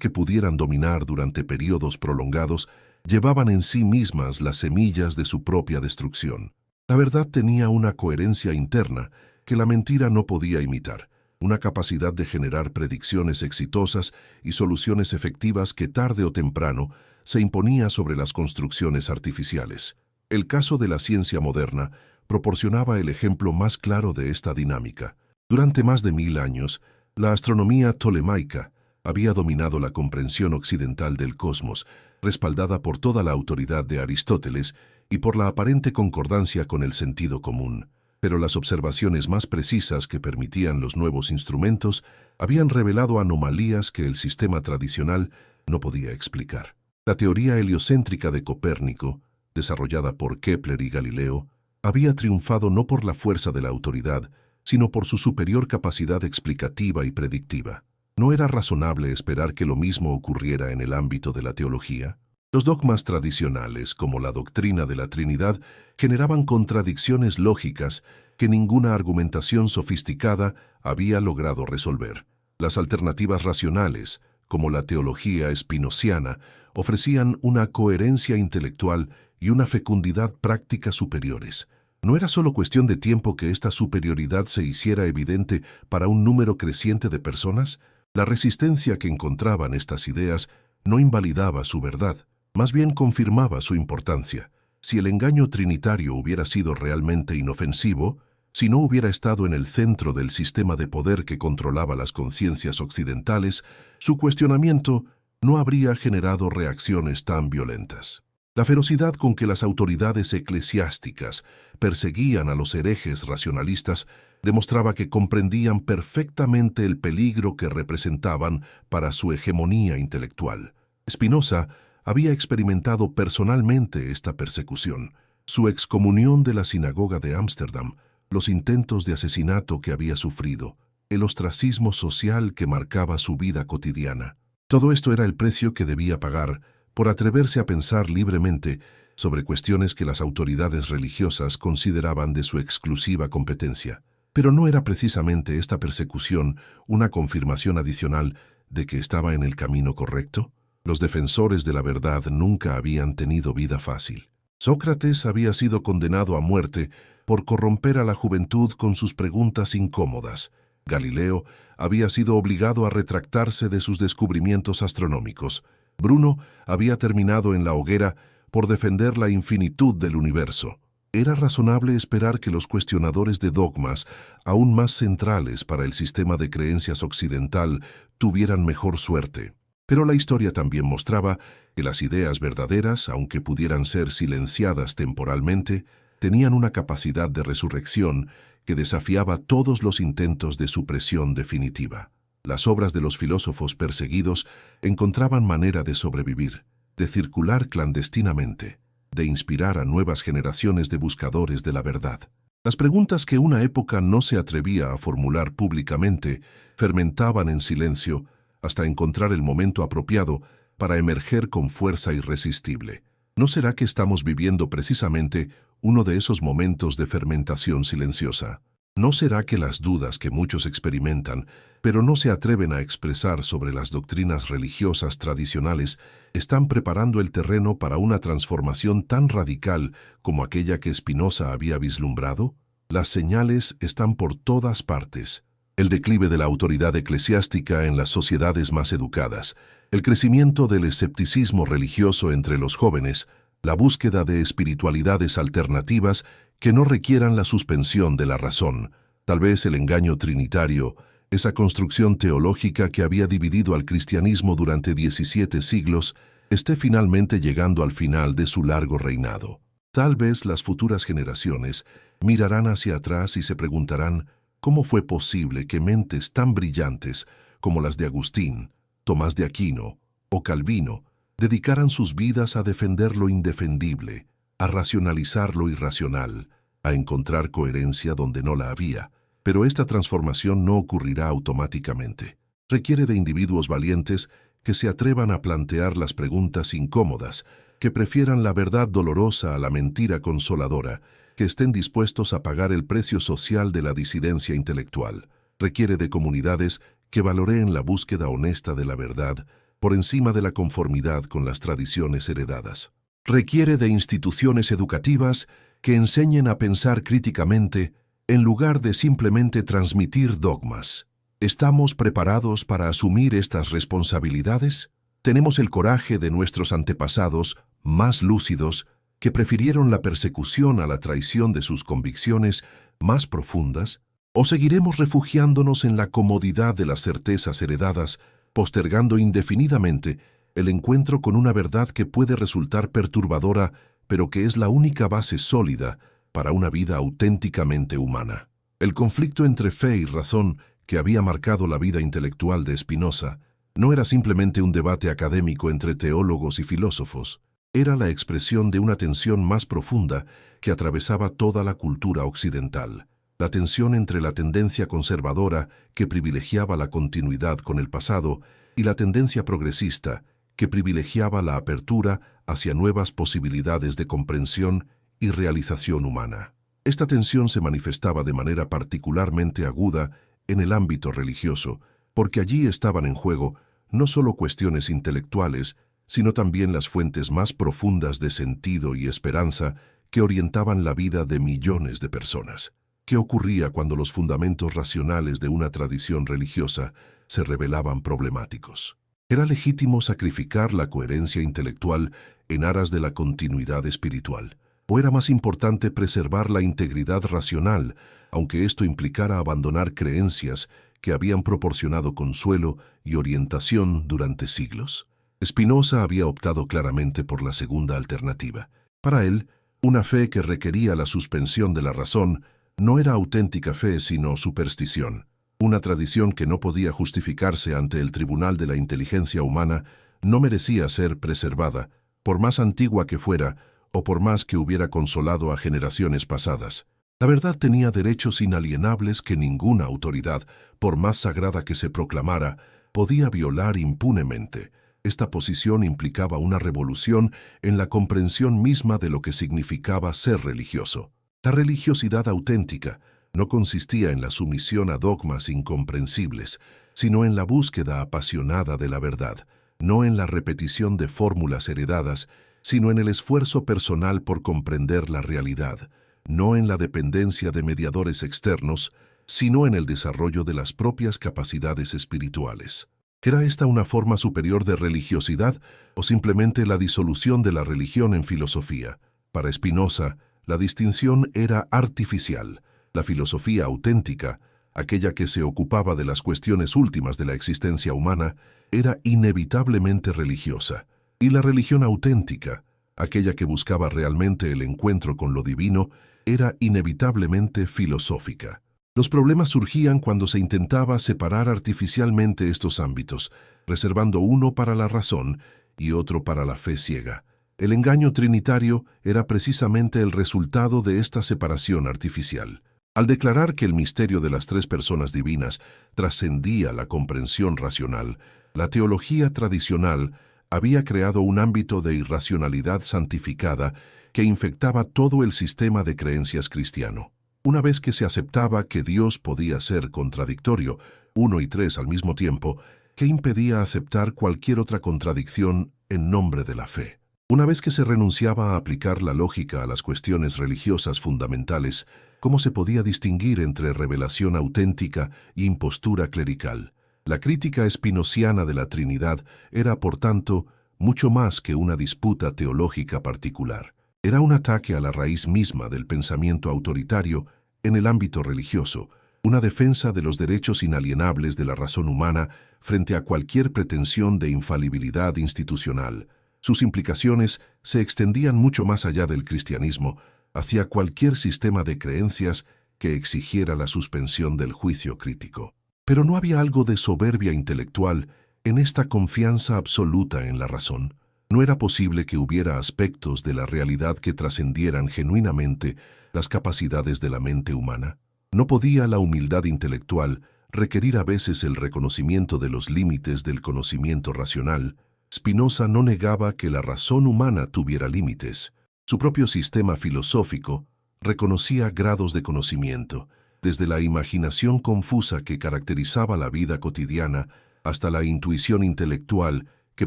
Speaker 1: que pudieran dominar durante periodos prolongados, llevaban en sí mismas las semillas de su propia destrucción. La verdad tenía una coherencia interna que la mentira no podía imitar, una capacidad de generar predicciones exitosas y soluciones efectivas que tarde o temprano se imponía sobre las construcciones artificiales. El caso de la ciencia moderna proporcionaba el ejemplo más claro de esta dinámica. Durante más de 1000 años, la astronomía tolemaica había dominado la comprensión occidental del cosmos, respaldada por toda la autoridad de Aristóteles y por la aparente concordancia con el sentido común. Pero las observaciones más precisas que permitían los nuevos instrumentos habían revelado anomalías que el sistema tradicional no podía explicar. La teoría heliocéntrica de Copérnico, desarrollada por Kepler y Galileo, había triunfado no por la fuerza de la autoridad, sino por su superior capacidad explicativa y predictiva. ¿No era razonable esperar que lo mismo ocurriera en el ámbito de la teología? Los dogmas tradicionales, como la doctrina de la Trinidad, generaban contradicciones lógicas que ninguna argumentación sofisticada había logrado resolver. Las alternativas racionales, como la teología espinociana, ofrecían una coherencia intelectual y una fecundidad práctica superiores. No era solo cuestión de tiempo que esta superioridad se hiciera evidente para un número creciente de personas. La resistencia que encontraban estas ideas no invalidaba su verdad, más bien confirmaba su importancia. Si el engaño trinitario hubiera sido realmente inofensivo, si no hubiera estado en el centro del sistema de poder que controlaba las conciencias occidentales, su cuestionamiento no habría generado reacciones tan violentas. La ferocidad con que las autoridades eclesiásticas perseguían a los herejes racionalistas demostraba que comprendían perfectamente el peligro que representaban para su hegemonía intelectual. Spinoza había experimentado personalmente esta persecución. Su excomunión de la sinagoga de Ámsterdam, los intentos de asesinato que había sufrido, el ostracismo social que marcaba su vida cotidiana. Todo esto era el precio que debía pagar por atreverse a pensar libremente sobre cuestiones que las autoridades religiosas consideraban de su exclusiva competencia. Pero ¿no era precisamente esta persecución una confirmación adicional de que estaba en el camino correcto? Los defensores de la verdad nunca habían tenido vida fácil. Sócrates había sido condenado a muerte por corromper a la juventud con sus preguntas incómodas. Galileo había sido obligado a retractarse de sus descubrimientos astronómicos. Bruno había terminado en la hoguera por defender la infinitud del universo. Era razonable esperar que los cuestionadores de dogmas, aún más centrales para el sistema de creencias occidental, tuvieran mejor suerte. Pero la historia también mostraba que las ideas verdaderas, aunque pudieran ser silenciadas temporalmente, tenían una capacidad de resurrección que desafiaba todos los intentos de supresión definitiva. Las obras de los filósofos perseguidos encontraban manera de sobrevivir, de circular clandestinamente, de inspirar a nuevas generaciones de buscadores de la verdad. Las preguntas que una época no se atrevía a formular públicamente fermentaban en silencio hasta encontrar el momento apropiado para emerger con fuerza irresistible. ¿No será que estamos viviendo precisamente uno de esos momentos de fermentación silenciosa? ¿No será que las dudas que muchos experimentan, pero no se atreven a expresar sobre las doctrinas religiosas tradicionales, están preparando el terreno para una transformación tan radical como aquella que Spinoza había vislumbrado? Las señales están por todas partes. El declive de la autoridad eclesiástica en las sociedades más educadas, el crecimiento del escepticismo religioso entre los jóvenes, la búsqueda de espiritualidades alternativas que no requieran la suspensión de la razón, tal vez el engaño trinitario, esa construcción teológica que había dividido al cristianismo durante 17 siglos, esté finalmente llegando al final de su largo reinado. Tal vez las futuras generaciones mirarán hacia atrás y se preguntarán cómo fue posible que mentes tan brillantes como las de Agustín, Tomás de Aquino o Calvino dedicaran sus vidas a defender lo indefendible, a racionalizar lo irracional, a encontrar coherencia donde no la había. Pero esta transformación no ocurrirá automáticamente. Requiere de individuos valientes que se atrevan a plantear las preguntas incómodas, que prefieran la verdad dolorosa a la mentira consoladora, que estén dispuestos a pagar el precio social de la disidencia intelectual. Requiere de comunidades que valoreen la búsqueda honesta de la verdad por encima de la conformidad con las tradiciones heredadas. Requiere de instituciones educativas que enseñen a pensar críticamente en lugar de simplemente transmitir dogmas. ¿Estamos preparados para asumir estas responsabilidades? ¿Tenemos el coraje de nuestros antepasados más lúcidos que prefirieron la persecución a la traición de sus convicciones más profundas? ¿O seguiremos refugiándonos en la comodidad de las certezas heredadas, postergando indefinidamente el encuentro con una verdad que puede resultar perturbadora, pero que es la única base sólida para una vida auténticamente humana? El conflicto entre fe y razón que había marcado la vida intelectual de Spinoza no era simplemente un debate académico entre teólogos y filósofos, era la expresión de una tensión más profunda que atravesaba toda la cultura occidental. La tensión entre la tendencia conservadora, que privilegiaba la continuidad con el pasado, y la tendencia progresista, que privilegiaba la apertura hacia nuevas posibilidades de comprensión y realización humana. Esta tensión se manifestaba de manera particularmente aguda en el ámbito religioso, porque allí estaban en juego no solo cuestiones intelectuales, sino también las fuentes más profundas de sentido y esperanza que orientaban la vida de millones de personas. ¿Qué ocurría cuando los fundamentos racionales de una tradición religiosa se revelaban problemáticos? ¿Era legítimo sacrificar la coherencia intelectual en aras de la continuidad espiritual? ¿O era más importante preservar la integridad racional, aunque esto implicara abandonar creencias que habían proporcionado consuelo y orientación durante siglos? Spinoza había optado claramente por la segunda alternativa. Para él, una fe que requería la suspensión de la razón no era auténtica fe sino superstición. Una tradición que no podía justificarse ante el tribunal de la inteligencia humana no merecía ser preservada, por más antigua que fuera o por más que hubiera consolado a generaciones pasadas. La verdad tenía derechos inalienables que ninguna autoridad, por más sagrada que se proclamara, podía violar impunemente. Esta posición implicaba una revolución en la comprensión misma de lo que significaba ser religioso. La religiosidad auténtica no consistía en la sumisión a dogmas incomprensibles, sino en la búsqueda apasionada de la verdad, no en la repetición de fórmulas heredadas, sino en el esfuerzo personal por comprender la realidad, no en la dependencia de mediadores externos, sino en el desarrollo de las propias capacidades espirituales. ¿Era esta una forma superior de religiosidad o simplemente la disolución de la religión en filosofía? Para Spinoza, la distinción era artificial. La filosofía auténtica, aquella que se ocupaba de las cuestiones últimas de la existencia humana, era inevitablemente religiosa. Y la religión auténtica, aquella que buscaba realmente el encuentro con lo divino, era inevitablemente filosófica. Los problemas surgían cuando se intentaba separar artificialmente estos ámbitos, reservando uno para la razón y otro para la fe ciega. El engaño trinitario era precisamente el resultado de esta separación artificial. Al declarar que el misterio de las tres personas divinas trascendía la comprensión racional, la teología tradicional había creado un ámbito de irracionalidad santificada que infectaba todo el sistema de creencias cristiano. Una vez que se aceptaba que Dios podía ser contradictorio, uno y tres al mismo tiempo, ¿qué impedía aceptar cualquier otra contradicción en nombre de la fe? Una vez que se renunciaba a aplicar la lógica a las cuestiones religiosas fundamentales, ¿cómo se podía distinguir entre revelación auténtica y impostura clerical? La crítica espinociana de la Trinidad era, por tanto, mucho más que una disputa teológica particular. Era un ataque a la raíz misma del pensamiento autoritario en el ámbito religioso, una defensa de los derechos inalienables de la razón humana frente a cualquier pretensión de infalibilidad institucional. Sus implicaciones se extendían mucho más allá del cristianismo, hacia cualquier sistema de creencias que exigiera la suspensión del juicio crítico. Pero no había algo de soberbia intelectual en esta confianza absoluta en la razón. No era posible que hubiera aspectos de la realidad que trascendieran genuinamente las capacidades de la mente humana. ¿No podía la humildad intelectual requerir a veces el reconocimiento de los límites del conocimiento racional? Spinoza no negaba que la razón humana tuviera límites. Su propio sistema filosófico reconocía grados de conocimiento, desde la imaginación confusa que caracterizaba la vida cotidiana hasta la intuición intelectual que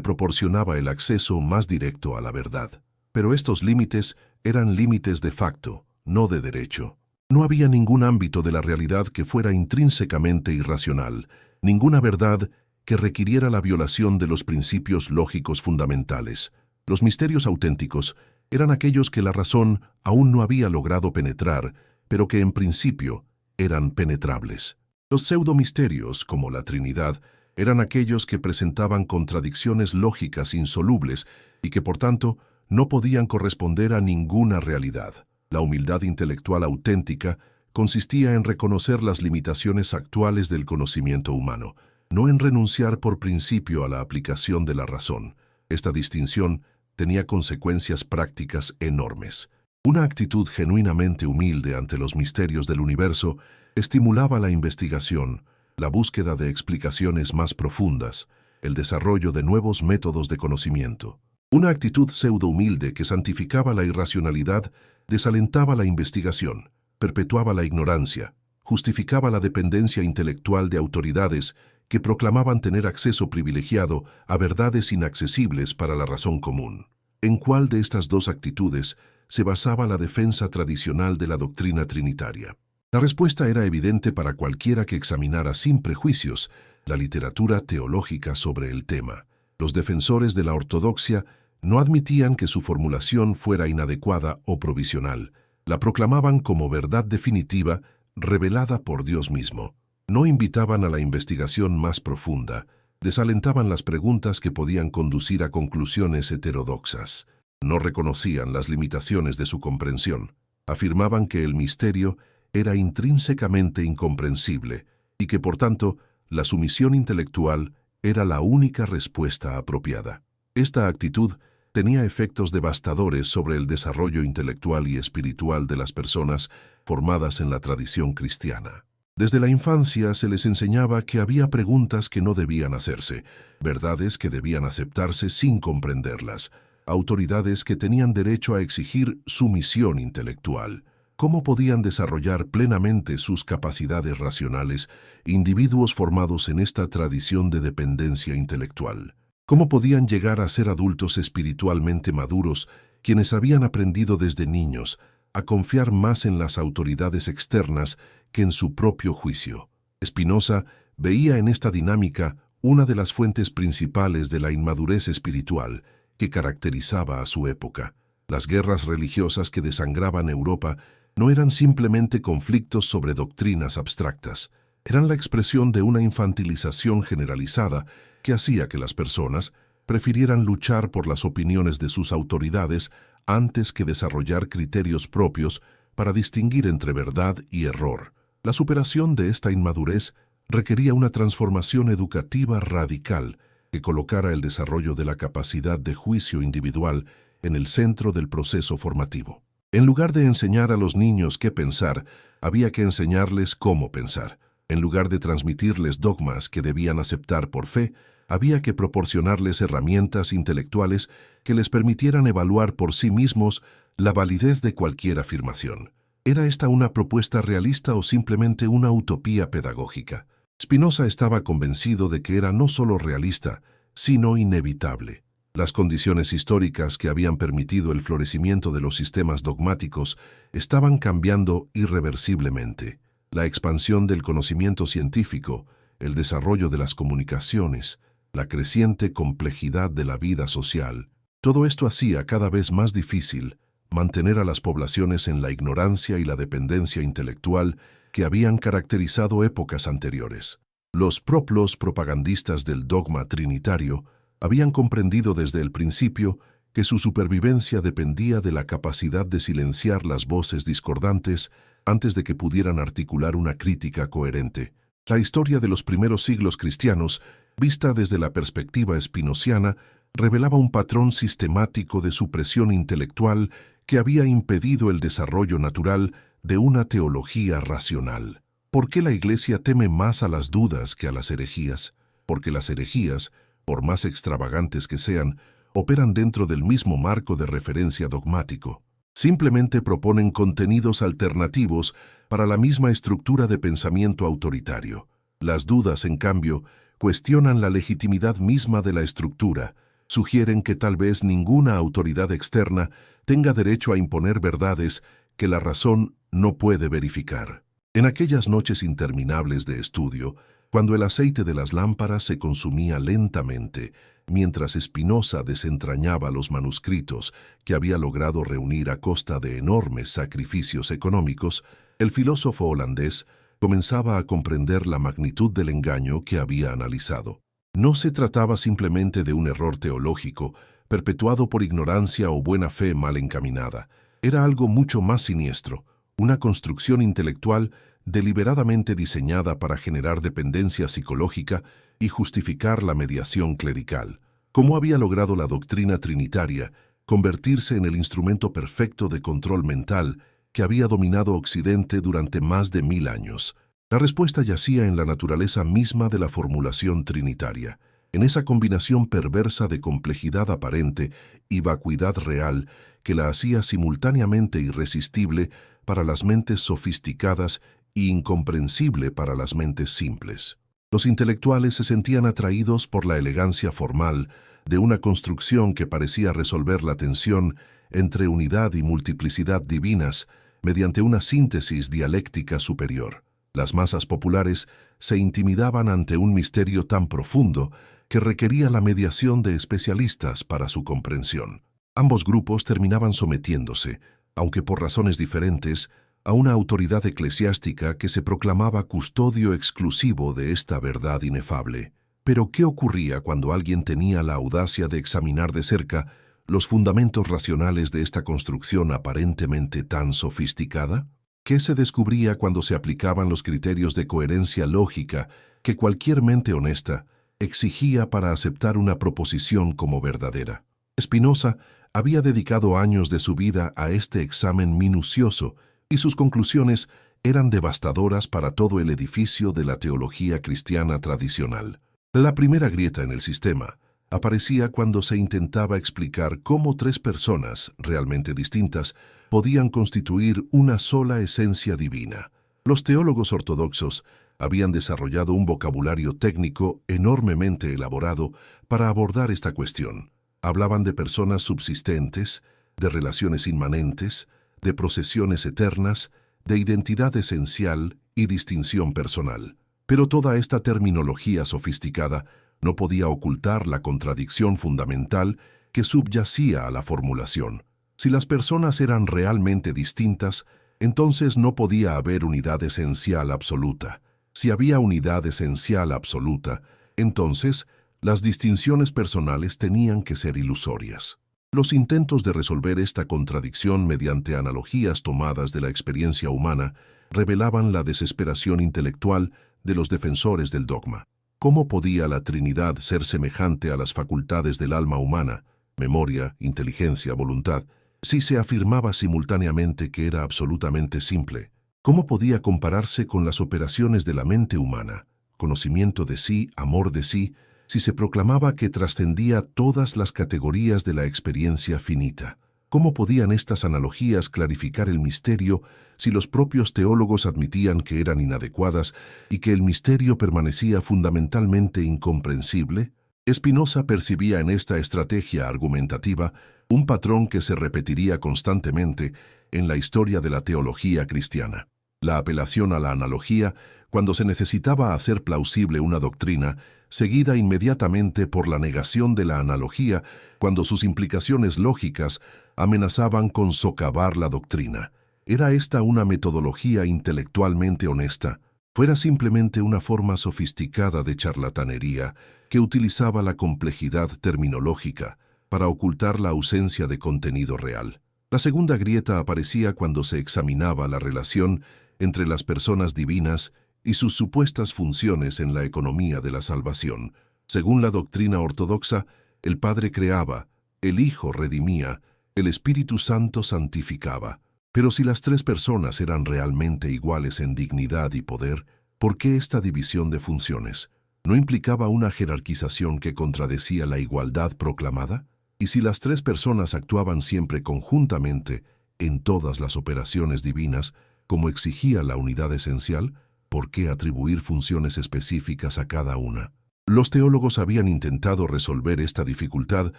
Speaker 1: proporcionaba el acceso más directo a la verdad. Pero estos límites eran límites de facto, no de derecho. No había ningún ámbito de la realidad que fuera intrínsecamente irracional, ninguna verdad que requiriera la violación de los principios lógicos fundamentales. Los misterios auténticos eran aquellos que la razón aún no había logrado penetrar, pero que en principio eran penetrables. Los pseudomisterios, como la Trinidad, eran aquellos que presentaban contradicciones lógicas insolubles y que, por tanto, no podían corresponder a ninguna realidad. La humildad intelectual auténtica consistía en reconocer las limitaciones actuales del conocimiento humano, no en renunciar por principio a la aplicación de la razón. Esta distinción tenía consecuencias prácticas enormes. Una actitud genuinamente humilde ante los misterios del universo estimulaba la investigación, la búsqueda de explicaciones más profundas, el desarrollo de nuevos métodos de conocimiento. Una actitud pseudo-humilde que santificaba la irracionalidad desalentaba la investigación, perpetuaba la ignorancia, justificaba la dependencia intelectual de autoridades que proclamaban tener acceso privilegiado a verdades inaccesibles para la razón común. ¿En cuál de estas dos actitudes se basaba la defensa tradicional de la doctrina trinitaria? La respuesta era evidente para cualquiera que examinara sin prejuicios la literatura teológica sobre el tema. Los defensores de la ortodoxia no admitían que su formulación fuera inadecuada o provisional. La proclamaban como verdad definitiva, revelada por Dios mismo. No invitaban a la investigación más profunda, desalentaban las preguntas que podían conducir a conclusiones heterodoxas. No reconocían las limitaciones de su comprensión. Afirmaban que el misterio era intrínsecamente incomprensible y que, por tanto, la sumisión intelectual era la única respuesta apropiada. Esta actitud tenía efectos devastadores sobre el desarrollo intelectual y espiritual de las personas formadas en la tradición cristiana. Desde la infancia se les enseñaba que había preguntas que no debían hacerse, verdades que debían aceptarse sin comprenderlas, autoridades que tenían derecho a exigir sumisión intelectual. ¿Cómo podían desarrollar plenamente sus capacidades racionales individuos formados en esta tradición de dependencia intelectual? ¿Cómo podían llegar a ser adultos espiritualmente maduros quienes habían aprendido desde niños a confiar más en las autoridades externas que en su propio juicio? Spinoza veía en esta dinámica una de las fuentes principales de la inmadurez espiritual que caracterizaba a su época. Las guerras religiosas que desangraban Europa no eran simplemente conflictos sobre doctrinas abstractas, eran la expresión de una infantilización generalizada que hacía que las personas prefirieran luchar por las opiniones de sus autoridades antes que desarrollar criterios propios para distinguir entre verdad y error. La superación de esta inmadurez requería una transformación educativa radical que colocara el desarrollo de la capacidad de juicio individual en el centro del proceso formativo. En lugar de enseñar a los niños qué pensar, había que enseñarles cómo pensar. En lugar de transmitirles dogmas que debían aceptar por fe, había que proporcionarles herramientas intelectuales que les permitieran evaluar por sí mismos la validez de cualquier afirmación. ¿Era esta una propuesta realista o simplemente una utopía pedagógica? Spinoza estaba convencido de que era no solo realista, sino inevitable. Las condiciones históricas que habían permitido el florecimiento de los sistemas dogmáticos estaban cambiando irreversiblemente. La expansión del conocimiento científico, el desarrollo de las comunicaciones, la creciente complejidad de la vida social, todo esto hacía cada vez más difícil mantener a las poblaciones en la ignorancia y la dependencia intelectual que habían caracterizado épocas anteriores. Los proplos propagandistas del dogma trinitario habían comprendido desde el principio que su supervivencia dependía de la capacidad de silenciar las voces discordantes antes de que pudieran articular una crítica coherente. La historia de los primeros siglos cristianos, vista desde la perspectiva spinociana, revelaba un patrón sistemático de supresión intelectual que había impedido el desarrollo natural de una teología racional. ¿Por qué la Iglesia teme más a las dudas que a las herejías? Porque las herejías por más extravagantes que sean, operan dentro del mismo marco de referencia dogmático. Simplemente proponen contenidos alternativos para la misma estructura de pensamiento autoritario. Las dudas, en cambio, cuestionan la legitimidad misma de la estructura, sugieren que tal vez ninguna autoridad externa tenga derecho a imponer verdades que la razón no puede verificar. En aquellas noches interminables de estudio, cuando el aceite de las lámparas se consumía lentamente, mientras Spinoza desentrañaba los manuscritos que había logrado reunir a costa de enormes sacrificios económicos, el filósofo holandés comenzaba a comprender la magnitud del engaño que había analizado. No se trataba simplemente de un error teológico, perpetuado por ignorancia o buena fe mal encaminada. Era algo mucho más siniestro, una construcción intelectual deliberadamente diseñada para generar dependencia psicológica y justificar la mediación clerical. ¿Cómo había logrado la doctrina trinitaria convertirse en el instrumento perfecto de control mental que había dominado Occidente durante más de 1000 años? La respuesta yacía en la naturaleza misma de la formulación trinitaria, en esa combinación perversa de complejidad aparente y vacuidad real que la hacía simultáneamente irresistible para las mentes sofisticadas e incomprensible para las mentes simples. Los intelectuales se sentían atraídos por la elegancia formal de una construcción que parecía resolver la tensión entre unidad y multiplicidad divinas mediante una síntesis dialéctica superior. Las masas populares se intimidaban ante un misterio tan profundo que requería la mediación de especialistas para su comprensión. Ambos grupos terminaban sometiéndose, aunque por razones diferentes, a una autoridad eclesiástica que se proclamaba custodio exclusivo de esta verdad inefable. Pero, ¿qué ocurría cuando alguien tenía la audacia de examinar de cerca los fundamentos racionales de esta construcción aparentemente tan sofisticada? ¿Qué se descubría cuando se aplicaban los criterios de coherencia lógica que cualquier mente honesta exigía para aceptar una proposición como verdadera? Spinoza había dedicado años de su vida a este examen minucioso y sus conclusiones eran devastadoras para todo el edificio de la teología cristiana tradicional. La primera grieta en el sistema aparecía cuando se intentaba explicar cómo tres personas realmente distintas podían constituir una sola esencia divina. Los teólogos ortodoxos habían desarrollado un vocabulario técnico enormemente elaborado para abordar esta cuestión. Hablaban de personas subsistentes, de relaciones inmanentes, de procesiones eternas, de identidad esencial y distinción personal. Pero toda esta terminología sofisticada no podía ocultar la contradicción fundamental que subyacía a la formulación. Si las personas eran realmente distintas, entonces no podía haber unidad esencial absoluta. Si había unidad esencial absoluta, entonces las distinciones personales tenían que ser ilusorias. Los intentos de resolver esta contradicción mediante analogías tomadas de la experiencia humana revelaban la desesperación intelectual de los defensores del dogma. ¿Cómo podía la Trinidad ser semejante a las facultades del alma humana, memoria, inteligencia, voluntad, si se afirmaba simultáneamente que era absolutamente simple? ¿Cómo podía compararse con las operaciones de la mente humana, conocimiento de sí, amor de sí, si se proclamaba que trascendía todas las categorías de la experiencia finita? ¿Cómo podían estas analogías clarificar el misterio si los propios teólogos admitían que eran inadecuadas y que el misterio permanecía fundamentalmente incomprensible? Spinoza percibía en esta estrategia argumentativa un patrón que se repetiría constantemente en la historia de la teología cristiana. La apelación a la analogía cuando se necesitaba hacer plausible una doctrina, seguida inmediatamente por la negación de la analogía cuando sus implicaciones lógicas amenazaban con socavar la doctrina. ¿Era esta una metodología intelectualmente honesta? ¿Fuera simplemente una forma sofisticada de charlatanería que utilizaba la complejidad terminológica para ocultar la ausencia de contenido real? La segunda grieta aparecía cuando se examinaba la relación entre las personas divinas y sus supuestas funciones en la economía de la salvación. Según la doctrina ortodoxa, el Padre creaba, el Hijo redimía, el Espíritu Santo santificaba. Pero si las tres personas eran realmente iguales en dignidad y poder, ¿por qué esta división de funciones? ¿No implicaba una jerarquización que contradecía la igualdad proclamada? ¿Y si las tres personas actuaban siempre conjuntamente en todas las operaciones divinas, como exigía la unidad esencial, por qué atribuir funciones específicas a cada una? Los teólogos habían intentado resolver esta dificultad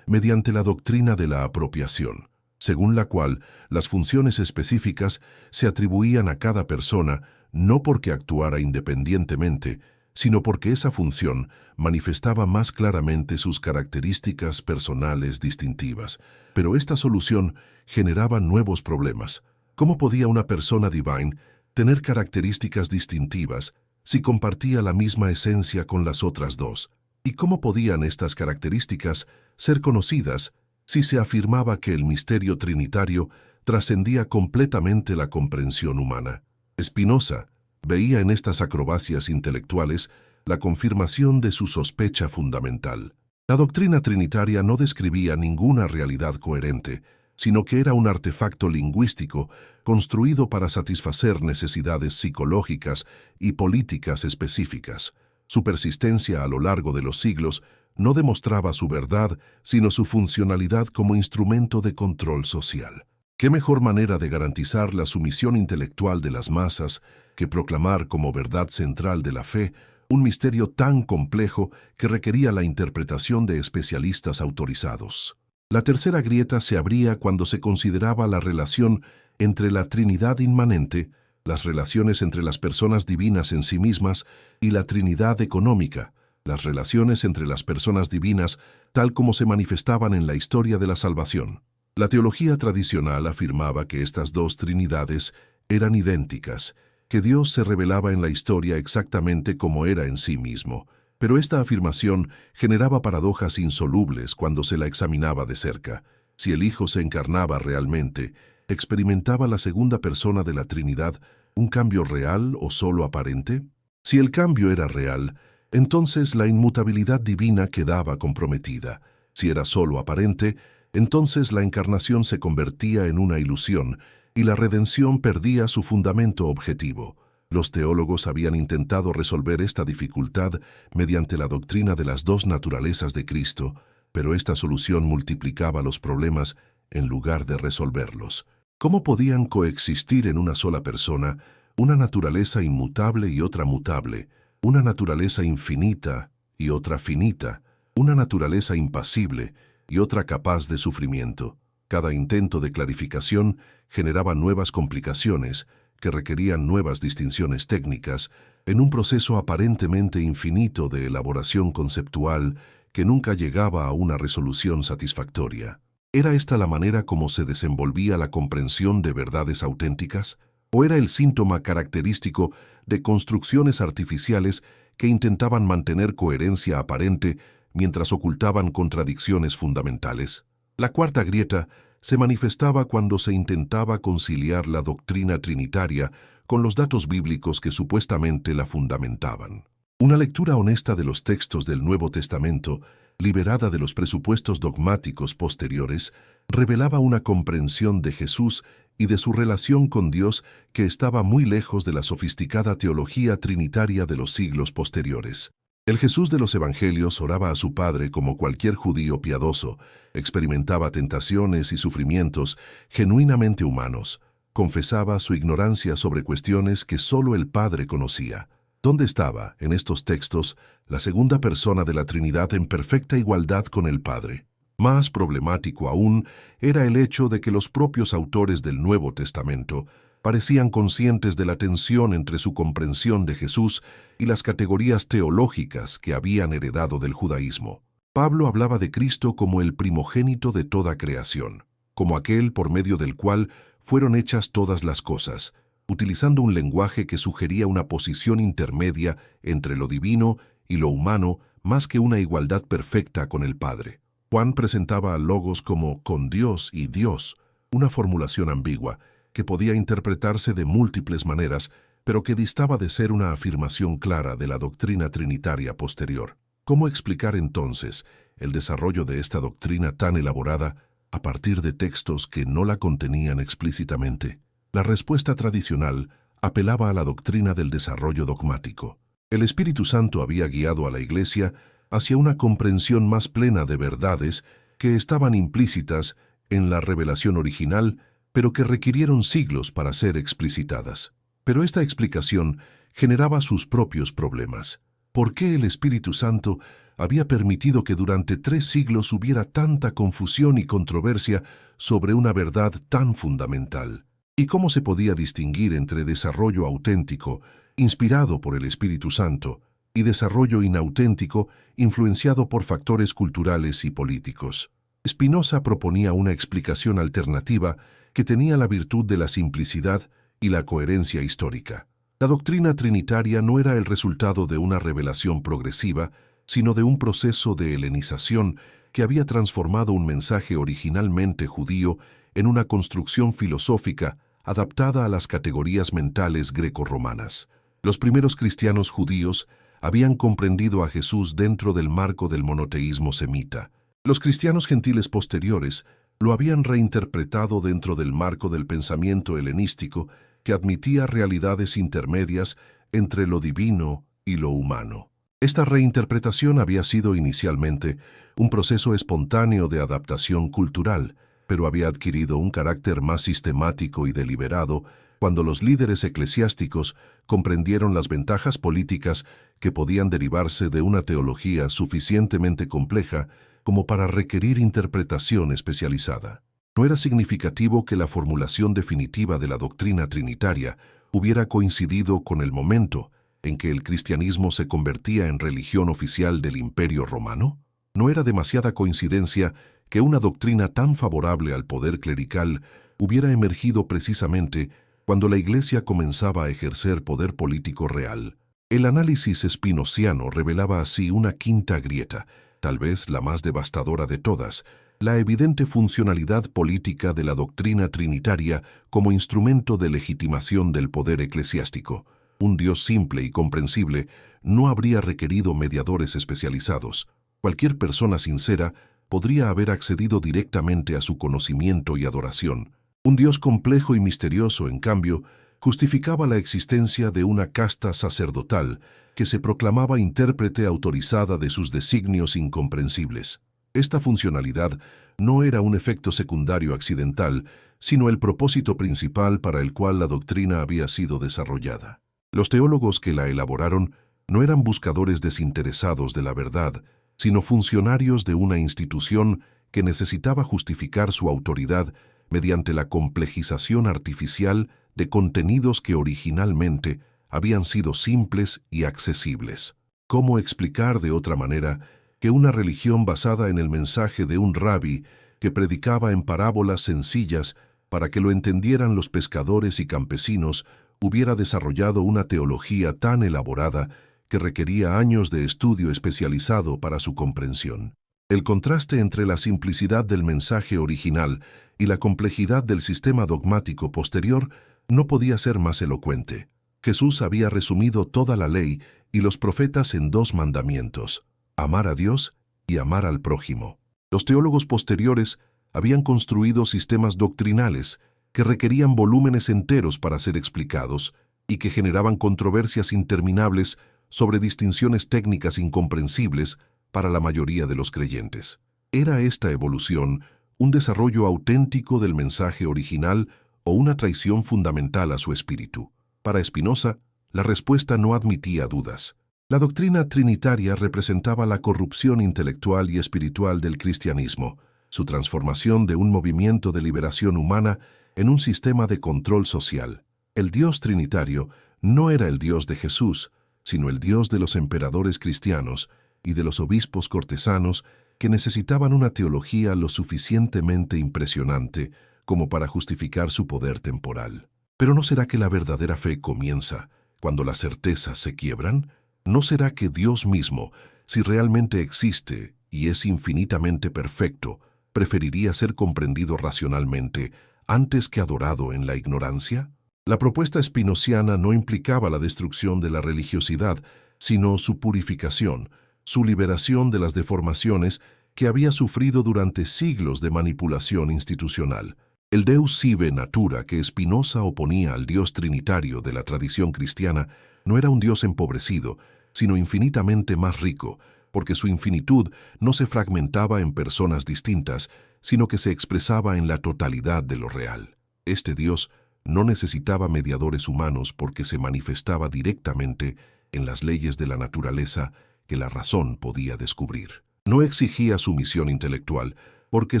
Speaker 1: mediante la doctrina de la apropiación, según la cual las funciones específicas se atribuían a cada persona no porque actuara independientemente, sino porque esa función manifestaba más claramente sus características personales distintivas. Pero esta solución generaba nuevos problemas. ¿Cómo podía una persona divina tener características distintivas si compartía la misma esencia con las otras dos? ¿Y cómo podían estas características ser conocidas si se afirmaba que el misterio trinitario trascendía completamente la comprensión humana? Spinoza veía en estas acrobacias intelectuales la confirmación de su sospecha fundamental. La doctrina trinitaria no describía ninguna realidad coherente, sino que era un artefacto lingüístico construido para satisfacer necesidades psicológicas y políticas específicas. Su persistencia a lo largo de los siglos no demostraba su verdad, sino su funcionalidad como instrumento de control social. ¿Qué mejor manera de garantizar la sumisión intelectual de las masas que proclamar como verdad central de la fe un misterio tan complejo que requería la interpretación de especialistas autorizados? La tercera grieta se abría cuando se consideraba la relación entre la Trinidad inmanente, las relaciones entre las personas divinas en sí mismas, y la Trinidad económica, las relaciones entre las personas divinas tal como se manifestaban en la historia de la salvación. La teología tradicional afirmaba que estas dos trinidades eran idénticas, que Dios se revelaba en la historia exactamente como era en sí mismo, pero esta afirmación generaba paradojas insolubles cuando se la examinaba de cerca. Si el Hijo se encarnaba realmente, ¿experimentaba la segunda persona de la Trinidad un cambio real o solo aparente? Si el cambio era real, entonces la inmutabilidad divina quedaba comprometida. Si era solo aparente, entonces la encarnación se convertía en una ilusión y la redención perdía su fundamento objetivo. Los teólogos habían intentado resolver esta dificultad mediante la doctrina de las dos naturalezas de Cristo, pero esta solución multiplicaba los problemas en lugar de resolverlos. ¿Cómo podían coexistir en una sola persona una naturaleza inmutable y otra mutable, una naturaleza infinita y otra finita, una naturaleza impasible y otra capaz de sufrimiento? Cada intento de clarificación generaba nuevas complicaciones que requerían nuevas distinciones técnicas en un proceso aparentemente infinito de elaboración conceptual que nunca llegaba a una resolución satisfactoria. ¿Era esta la manera como se desenvolvía la comprensión de verdades auténticas? ¿O era el síntoma característico de construcciones artificiales que intentaban mantener coherencia aparente mientras ocultaban contradicciones fundamentales? La cuarta grieta se manifestaba cuando se intentaba conciliar la doctrina trinitaria con los datos bíblicos que supuestamente la fundamentaban. Una lectura honesta de los textos del Nuevo Testamento, liberada de los presupuestos dogmáticos posteriores, revelaba una comprensión de Jesús y de su relación con Dios que estaba muy lejos de la sofisticada teología trinitaria de los siglos posteriores. El Jesús de los Evangelios oraba a su Padre como cualquier judío piadoso, experimentaba tentaciones y sufrimientos genuinamente humanos, confesaba su ignorancia sobre cuestiones que solo el Padre conocía. ¿Dónde estaba, en estos textos, la segunda persona de la Trinidad en perfecta igualdad con el Padre? Más problemático aún era el hecho de que los propios autores del Nuevo Testamento parecían conscientes de la tensión entre su comprensión de Jesús y las categorías teológicas que habían heredado del judaísmo. Pablo hablaba de Cristo como el primogénito de toda creación, como aquel por medio del cual fueron hechas todas las cosas, utilizando un lenguaje que sugería una posición intermedia entre lo divino y lo humano más que una igualdad perfecta con el Padre. Juan presentaba al Logos como con Dios y Dios, una formulación ambigua que podía interpretarse de múltiples maneras, pero que distaba de ser una afirmación clara de la doctrina trinitaria posterior. ¿Cómo explicar entonces el desarrollo de esta doctrina tan elaborada a partir de textos que no la contenían explícitamente? La respuesta tradicional apelaba a la doctrina del desarrollo dogmático. El Espíritu Santo había guiado a la Iglesia hacia una comprensión más plena de verdades que estaban implícitas en la revelación original, pero que requirieron siglos para ser explicitadas. Pero esta explicación generaba sus propios problemas. ¿Por qué el Espíritu Santo había permitido que durante 3 siglos hubiera tanta confusión y controversia sobre una verdad tan fundamental? ¿Y cómo se podía distinguir entre desarrollo auténtico, inspirado por el Espíritu Santo, y desarrollo inauténtico, influenciado por factores culturales y políticos? Spinoza proponía una explicación alternativa que tenía la virtud de la simplicidad y la coherencia histórica. La doctrina trinitaria no era el resultado de una revelación progresiva, sino de un proceso de helenización que había transformado un mensaje originalmente judío en una construcción filosófica adaptada a las categorías mentales grecorromanas. Los primeros cristianos judíos habían comprendido a Jesús dentro del marco del monoteísmo semita. Los cristianos gentiles posteriores lo habían reinterpretado dentro del marco del pensamiento helenístico que admitía realidades intermedias entre lo divino y lo humano. Esta reinterpretación había sido inicialmente un proceso espontáneo de adaptación cultural, pero había adquirido un carácter más sistemático y deliberado cuando los líderes eclesiásticos comprendieron las ventajas políticas que podían derivarse de una teología suficientemente compleja como para requerir interpretación especializada. No era significativo que la formulación definitiva de la doctrina trinitaria hubiera coincidido con el momento en que el cristianismo se convertía en religión oficial del Imperio Romano. No era demasiada coincidencia que una doctrina tan favorable al poder clerical hubiera emergido precisamente cuando la Iglesia comenzaba a ejercer poder político real. El análisis spinoziano revelaba así una quinta grieta, tal vez la más devastadora de todas, la evidente funcionalidad política de la doctrina trinitaria como instrumento de legitimación del poder eclesiástico. Un Dios simple y comprensible no habría requerido mediadores especializados. Cualquier persona sincera podría haber accedido directamente a su conocimiento y adoración. Un Dios complejo y misterioso, en cambio, justificaba la existencia de una casta sacerdotal que se proclamaba intérprete autorizada de sus designios incomprensibles. Esta funcionalidad no era un efecto secundario accidental, sino el propósito principal para el cual la doctrina había sido desarrollada. Los teólogos que la elaboraron no eran buscadores desinteresados de la verdad, sino funcionarios de una institución que necesitaba justificar su autoridad mediante la complejización artificial de contenidos que originalmente habían sido simples y accesibles. ¿Cómo explicar de otra manera que una religión basada en el mensaje de un rabí que predicaba en parábolas sencillas para que lo entendieran los pescadores y campesinos hubiera desarrollado una teología tan elaborada que requería años de estudio especializado para su comprensión? El contraste entre la simplicidad del mensaje original y la complejidad del sistema dogmático posterior no podía ser más elocuente. Jesús había resumido toda la ley y los profetas en 2 mandamientos: amar a Dios y amar al prójimo. Los teólogos posteriores habían construido sistemas doctrinales que requerían volúmenes enteros para ser explicados y que generaban controversias interminables sobre distinciones técnicas incomprensibles para la mayoría de los creyentes. ¿Era esta evolución un desarrollo auténtico del mensaje original o una traición fundamental a su espíritu? Para Spinoza, la respuesta no admitía dudas. La doctrina trinitaria representaba la corrupción intelectual y espiritual del cristianismo, su transformación de un movimiento de liberación humana en un sistema de control social. El Dios trinitario no era el Dios de Jesús, sino el Dios de los emperadores cristianos y de los obispos cortesanos que necesitaban una teología lo suficientemente impresionante como para justificar su poder temporal. ¿Pero no será que la verdadera fe comienza cuando las certezas se quiebran? ¿No será que Dios mismo, si realmente existe y es infinitamente perfecto, preferiría ser comprendido racionalmente antes que adorado en la ignorancia? La propuesta spinoziana no implicaba la destrucción de la religiosidad, sino su purificación, su liberación de las deformaciones que había sufrido durante siglos de manipulación institucional. El Deus sive natura que Spinoza oponía al Dios trinitario de la tradición cristiana no era un Dios empobrecido, sino infinitamente más rico, porque su infinitud no se fragmentaba en personas distintas, sino que se expresaba en la totalidad de lo real. Este Dios no necesitaba mediadores humanos porque se manifestaba directamente en las leyes de la naturaleza que la razón podía descubrir. No exigía sumisión intelectual, porque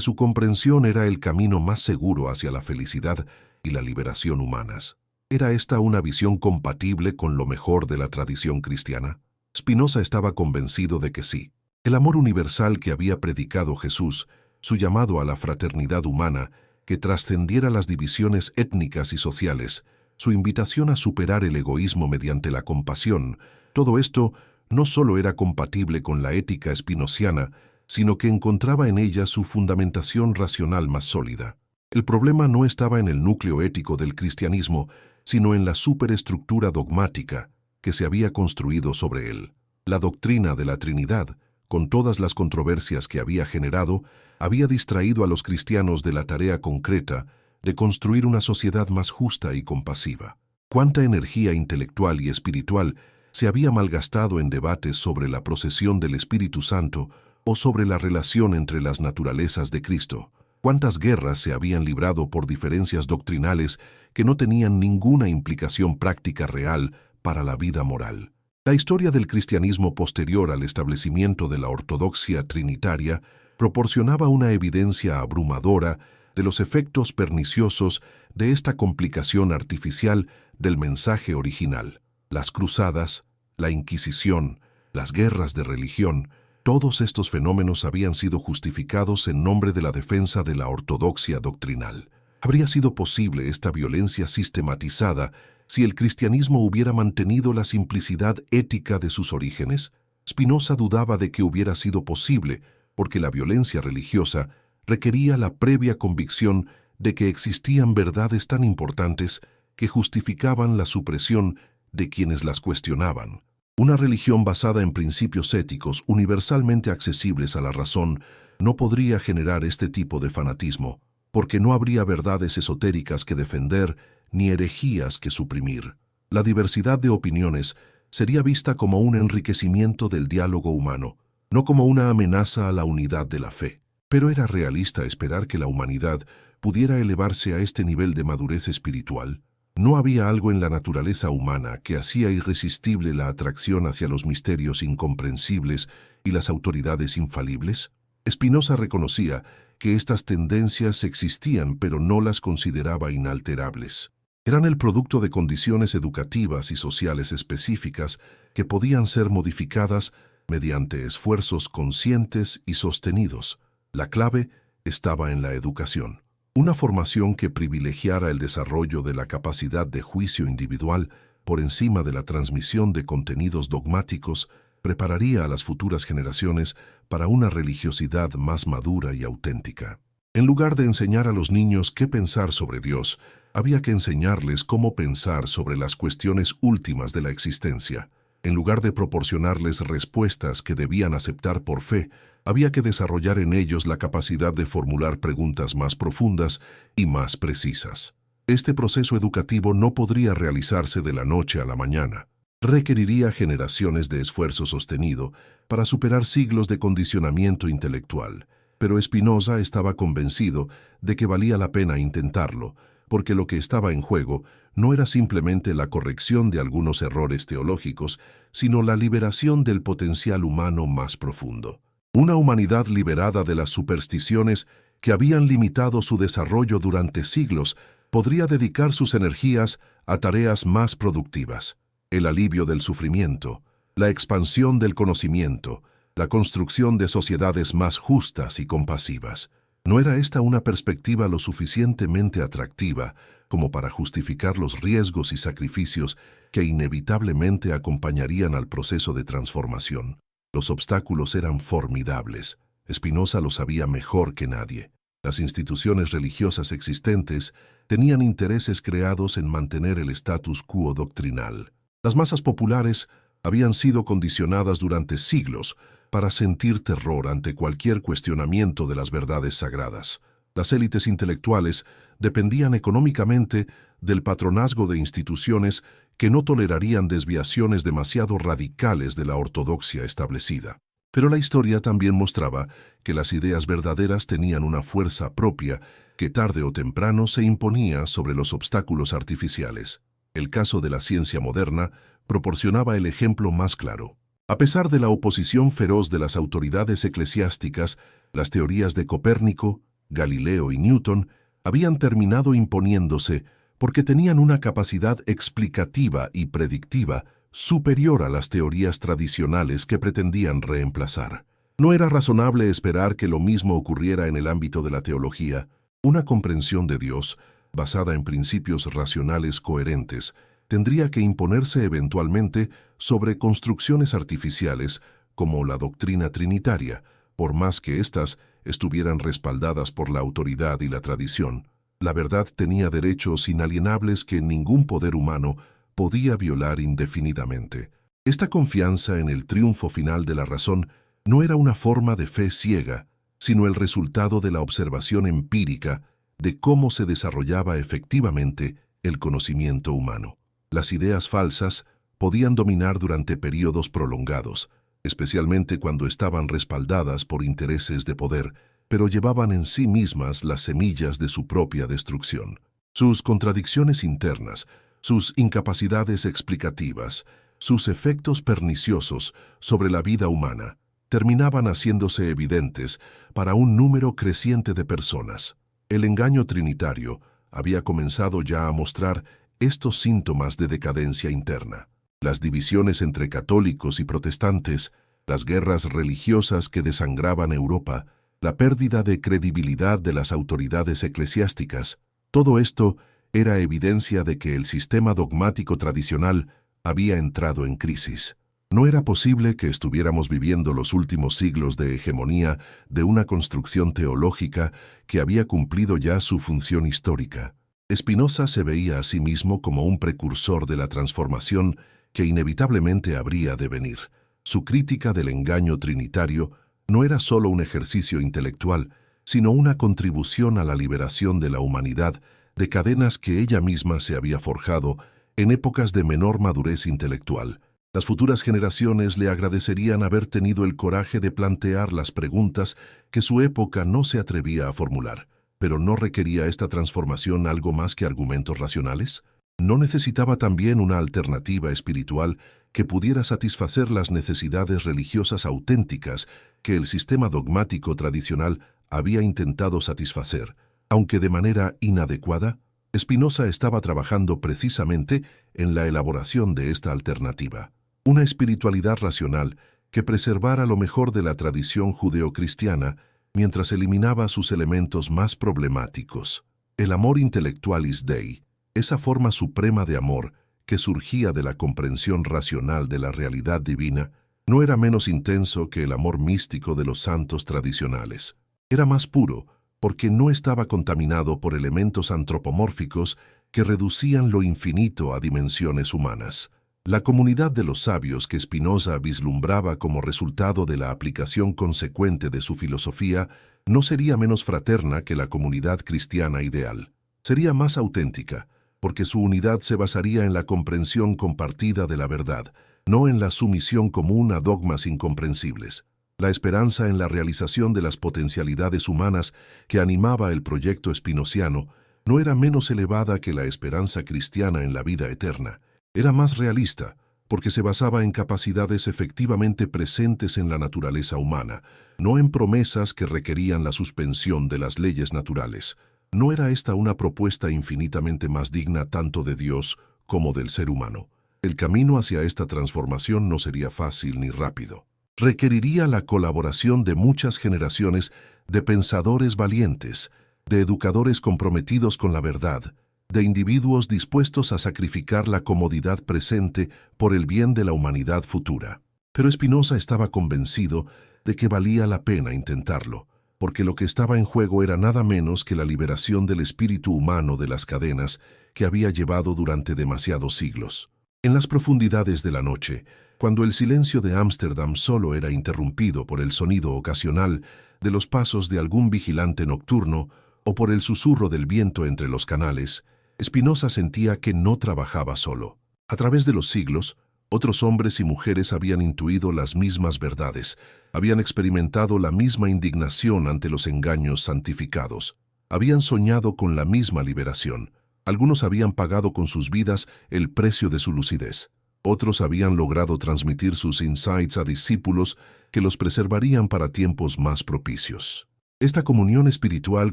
Speaker 1: su comprensión era el camino más seguro hacia la felicidad y la liberación humanas. ¿Era esta una visión compatible con lo mejor de la tradición cristiana? Spinoza estaba convencido de que sí. El amor universal que había predicado Jesús, su llamado a la fraternidad humana, que trascendiera las divisiones étnicas y sociales, su invitación a superar el egoísmo mediante la compasión, todo esto no solo era compatible con la ética spinociana, sino que encontraba en ella su fundamentación racional más sólida. El problema no estaba en el núcleo ético del cristianismo, sino en la superestructura dogmática que se había construido sobre él. La doctrina de la Trinidad, con todas las controversias que había generado, había distraído a los cristianos de la tarea concreta de construir una sociedad más justa y compasiva. Cuánta energía intelectual y espiritual se había malgastado en debates sobre la procesión del Espíritu Santo o sobre la relación entre las naturalezas de Cristo. Cuántas guerras se habían librado por diferencias doctrinales que no tenían ninguna implicación práctica real para la vida moral. La historia del cristianismo posterior al establecimiento de la ortodoxia trinitaria proporcionaba una evidencia abrumadora de los efectos perniciosos de esta complicación artificial del mensaje original. Las cruzadas, la Inquisición, las guerras de religión, todos estos fenómenos habían sido justificados en nombre de la defensa de la ortodoxia doctrinal. ¿Habría sido posible esta violencia sistematizada si el cristianismo hubiera mantenido la simplicidad ética de sus orígenes? Spinoza dudaba de que hubiera sido posible, porque la violencia religiosa requería la previa convicción de que existían verdades tan importantes que justificaban la supresión de quienes las cuestionaban. Una religión basada en principios éticos universalmente accesibles a la razón no podría generar este tipo de fanatismo, porque no habría verdades esotéricas que defender ni herejías que suprimir. La diversidad de opiniones sería vista como un enriquecimiento del diálogo humano, no como una amenaza a la unidad de la fe. Pero era realista esperar que la humanidad pudiera elevarse a este nivel de madurez espiritual. ¿No había algo en la naturaleza humana que hacía irresistible la atracción hacia los misterios incomprensibles y las autoridades infalibles? Spinoza reconocía que estas tendencias existían, pero no las consideraba inalterables. Eran el producto de condiciones educativas y sociales específicas que podían ser modificadas mediante esfuerzos conscientes y sostenidos. La clave estaba en la educación. Una formación que privilegiara el desarrollo de la capacidad de juicio individual por encima de la transmisión de contenidos dogmáticos prepararía a las futuras generaciones para una religiosidad más madura y auténtica. En lugar de enseñar a los niños qué pensar sobre Dios, había que enseñarles cómo pensar sobre las cuestiones últimas de la existencia. En lugar de proporcionarles respuestas que debían aceptar por fe, había que desarrollar en ellos la capacidad de formular preguntas más profundas y más precisas. Este proceso educativo no podría realizarse de la noche a la mañana. Requeriría generaciones de esfuerzo sostenido para superar siglos de condicionamiento intelectual. Pero Spinoza estaba convencido de que valía la pena intentarlo, porque lo que estaba en juego no era simplemente la corrección de algunos errores teológicos, sino la liberación del potencial humano más profundo. Una humanidad liberada de las supersticiones que habían limitado su desarrollo durante siglos podría dedicar sus energías a tareas más productivas: el alivio del sufrimiento, la expansión del conocimiento, la construcción de sociedades más justas y compasivas. ¿No era esta una perspectiva lo suficientemente atractiva como para justificar los riesgos y sacrificios que inevitablemente acompañarían al proceso de transformación? Los obstáculos eran formidables. Spinoza lo sabía mejor que nadie. Las instituciones religiosas existentes tenían intereses creados en mantener el status quo doctrinal. Las masas populares habían sido condicionadas durante siglos para sentir terror ante cualquier cuestionamiento de las verdades sagradas. Las élites intelectuales dependían económicamente del patronazgo de instituciones que no tolerarían desviaciones demasiado radicales de la ortodoxia establecida. Pero la historia también mostraba que las ideas verdaderas tenían una fuerza propia que tarde o temprano se imponía sobre los obstáculos artificiales. El caso de la ciencia moderna proporcionaba el ejemplo más claro. A pesar de la oposición feroz de las autoridades eclesiásticas, las teorías de Copérnico, Galileo y Newton habían terminado imponiéndose porque tenían una capacidad explicativa y predictiva superior a las teorías tradicionales que pretendían reemplazar. No era razonable esperar que lo mismo ocurriera en el ámbito de la teología. Una comprensión de Dios, basada en principios racionales coherentes, tendría que imponerse eventualmente sobre construcciones artificiales como la doctrina trinitaria, por más que éstas estuvieran respaldadas por la autoridad y la tradición. La verdad tenía derechos inalienables que ningún poder humano podía violar indefinidamente. Esta confianza en el triunfo final de la razón no era una forma de fe ciega, sino el resultado de la observación empírica de cómo se desarrollaba efectivamente el conocimiento humano. Las ideas falsas podían dominar durante períodos prolongados, especialmente cuando estaban respaldadas por intereses de poder, pero llevaban en sí mismas las semillas de su propia destrucción. Sus contradicciones internas, sus incapacidades explicativas, sus efectos perniciosos sobre la vida humana, terminaban haciéndose evidentes para un número creciente de personas. El engaño trinitario había comenzado ya a mostrar estos síntomas de decadencia interna. Las divisiones entre católicos y protestantes, las guerras religiosas que desangraban Europa, la pérdida de credibilidad de las autoridades eclesiásticas, todo esto era evidencia de que el sistema dogmático tradicional había entrado en crisis. No era posible que estuviéramos viviendo los últimos siglos de hegemonía de una construcción teológica que había cumplido ya su función histórica. Spinoza se veía a sí mismo como un precursor de la transformación que inevitablemente habría de venir. Su crítica del engaño trinitario no era solo un ejercicio intelectual, sino una contribución a la liberación de la humanidad de cadenas que ella misma se había forjado en épocas de menor madurez intelectual. Las futuras generaciones le agradecerían haber tenido el coraje de plantear las preguntas que su época no se atrevía a formular. ¿Pero no requería esta transformación algo más que argumentos racionales? ¿No necesitaba también una alternativa espiritual que pudiera satisfacer las necesidades religiosas auténticas que el sistema dogmático tradicional había intentado satisfacer, aunque de manera inadecuada? Spinoza estaba trabajando precisamente en la elaboración de esta alternativa. Una espiritualidad racional que preservara lo mejor de la tradición judeocristiana mientras eliminaba sus elementos más problemáticos. El amor intellectualis Dei, esa forma suprema de amor que surgía de la comprensión racional de la realidad divina, no era menos intenso que el amor místico de los santos tradicionales. Era más puro, porque no estaba contaminado por elementos antropomórficos que reducían lo infinito a dimensiones humanas. La comunidad de los sabios que Spinoza vislumbraba como resultado de la aplicación consecuente de su filosofía no sería menos fraterna que la comunidad cristiana ideal. Sería más auténtica, porque su unidad se basaría en la comprensión compartida de la verdad, no en la sumisión común a dogmas incomprensibles. La esperanza en la realización de las potencialidades humanas que animaba el proyecto spinoziano no era menos elevada que la esperanza cristiana en la vida eterna. Era más realista, porque se basaba en capacidades efectivamente presentes en la naturaleza humana, no en promesas que requerían la suspensión de las leyes naturales. ¿No era esta una propuesta infinitamente más digna tanto de Dios como del ser humano? El camino hacia esta transformación no sería fácil ni rápido. Requeriría la colaboración de muchas generaciones de pensadores valientes, de educadores comprometidos con la verdad, de individuos dispuestos a sacrificar la comodidad presente por el bien de la humanidad futura. Pero Spinoza estaba convencido de que valía la pena intentarlo, porque lo que estaba en juego era nada menos que la liberación del espíritu humano de las cadenas que había llevado durante demasiados siglos. En las profundidades de la noche, cuando el silencio de Ámsterdam solo era interrumpido por el sonido ocasional de los pasos de algún vigilante nocturno o por el susurro del viento entre los canales, Spinoza sentía que no trabajaba solo. A través de los siglos, otros hombres y mujeres habían intuido las mismas verdades, habían experimentado la misma indignación ante los engaños santificados, habían soñado con la misma liberación. Algunos habían pagado con sus vidas el precio de su lucidez. Otros habían logrado transmitir sus insights a discípulos que los preservarían para tiempos más propicios. Esta comunión espiritual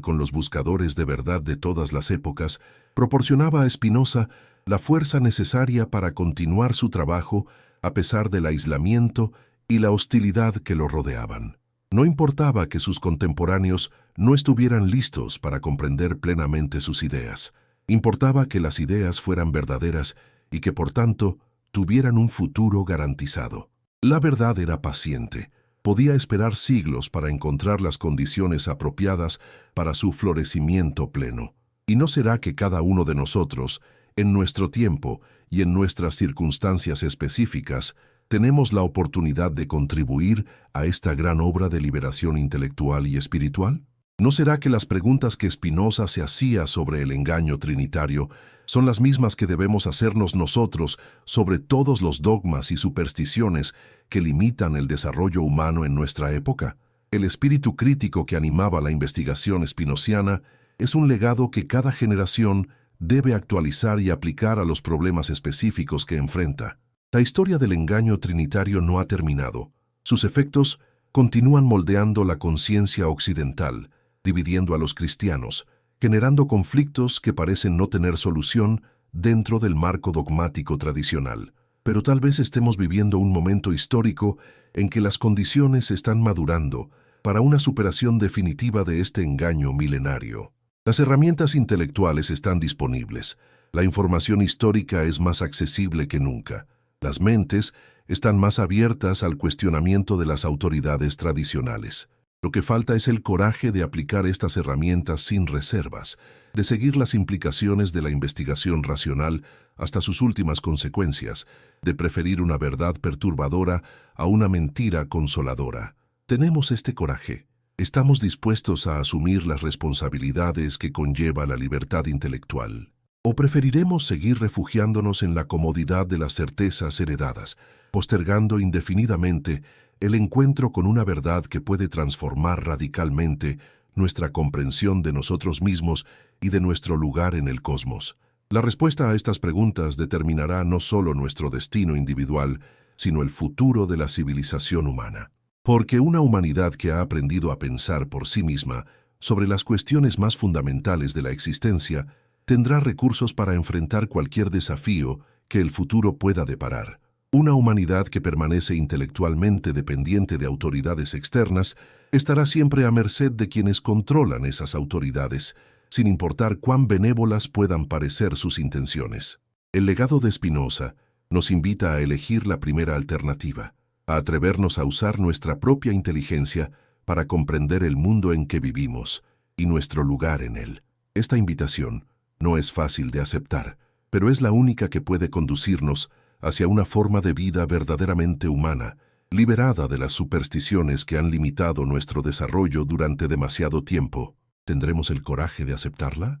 Speaker 1: con los buscadores de verdad de todas las épocas proporcionaba a Spinoza la fuerza necesaria para continuar su trabajo a pesar del aislamiento y la hostilidad que lo rodeaban. No importaba que sus contemporáneos no estuvieran listos para comprender plenamente sus ideas. Importaba que las ideas fueran verdaderas y que, por tanto, tuvieran un futuro garantizado. La verdad era paciente. Podía esperar siglos para encontrar las condiciones apropiadas para su florecimiento pleno. Y no será que cada uno de nosotros, en nuestro tiempo y en nuestras circunstancias específicas, tenemos la oportunidad de contribuir a esta gran obra de liberación intelectual y espiritual? ¿No será que las preguntas que Spinoza se hacía sobre el engaño trinitario son las mismas que debemos hacernos nosotros sobre todos los dogmas y supersticiones que limitan el desarrollo humano en nuestra época? El espíritu crítico que animaba la investigación spinoziana es un legado que cada generación debe actualizar y aplicar a los problemas específicos que enfrenta. La historia del engaño trinitario no ha terminado. Sus efectos continúan moldeando la conciencia occidental, dividiendo a los cristianos, generando conflictos que parecen no tener solución dentro del marco dogmático tradicional. Pero tal vez estemos viviendo un momento histórico en que las condiciones están madurando para una superación definitiva de este engaño milenario. Las herramientas intelectuales están disponibles, la información histórica es más accesible que nunca, las mentes están más abiertas al cuestionamiento de las autoridades tradicionales. Lo que falta es el coraje de aplicar estas herramientas sin reservas, de seguir las implicaciones de la investigación racional hasta sus últimas consecuencias, de preferir una verdad perturbadora a una mentira consoladora. Tenemos este coraje. Estamos dispuestos a asumir las responsabilidades que conlleva la libertad intelectual. ¿O preferiremos seguir refugiándonos en la comodidad de las certezas heredadas, postergando indefinidamente el encuentro con una verdad que puede transformar radicalmente nuestra comprensión de nosotros mismos y de nuestro lugar en el cosmos? La respuesta a estas preguntas determinará no solo nuestro destino individual, sino el futuro de la civilización humana. Porque una humanidad que ha aprendido a pensar por sí misma sobre las cuestiones más fundamentales de la existencia, tendrá recursos para enfrentar cualquier desafío que el futuro pueda deparar. Una humanidad que permanece intelectualmente dependiente de autoridades externas estará siempre a merced de quienes controlan esas autoridades, sin importar cuán benévolas puedan parecer sus intenciones. El legado de Spinoza nos invita a elegir la primera alternativa, a atrevernos a usar nuestra propia inteligencia para comprender el mundo en que vivimos y nuestro lugar en él. Esta invitación no es fácil de aceptar, pero es la única que puede conducirnos hacia una forma de vida verdaderamente humana, liberada de las supersticiones que han limitado nuestro desarrollo durante demasiado tiempo. ¿Tendremos el coraje de aceptarla?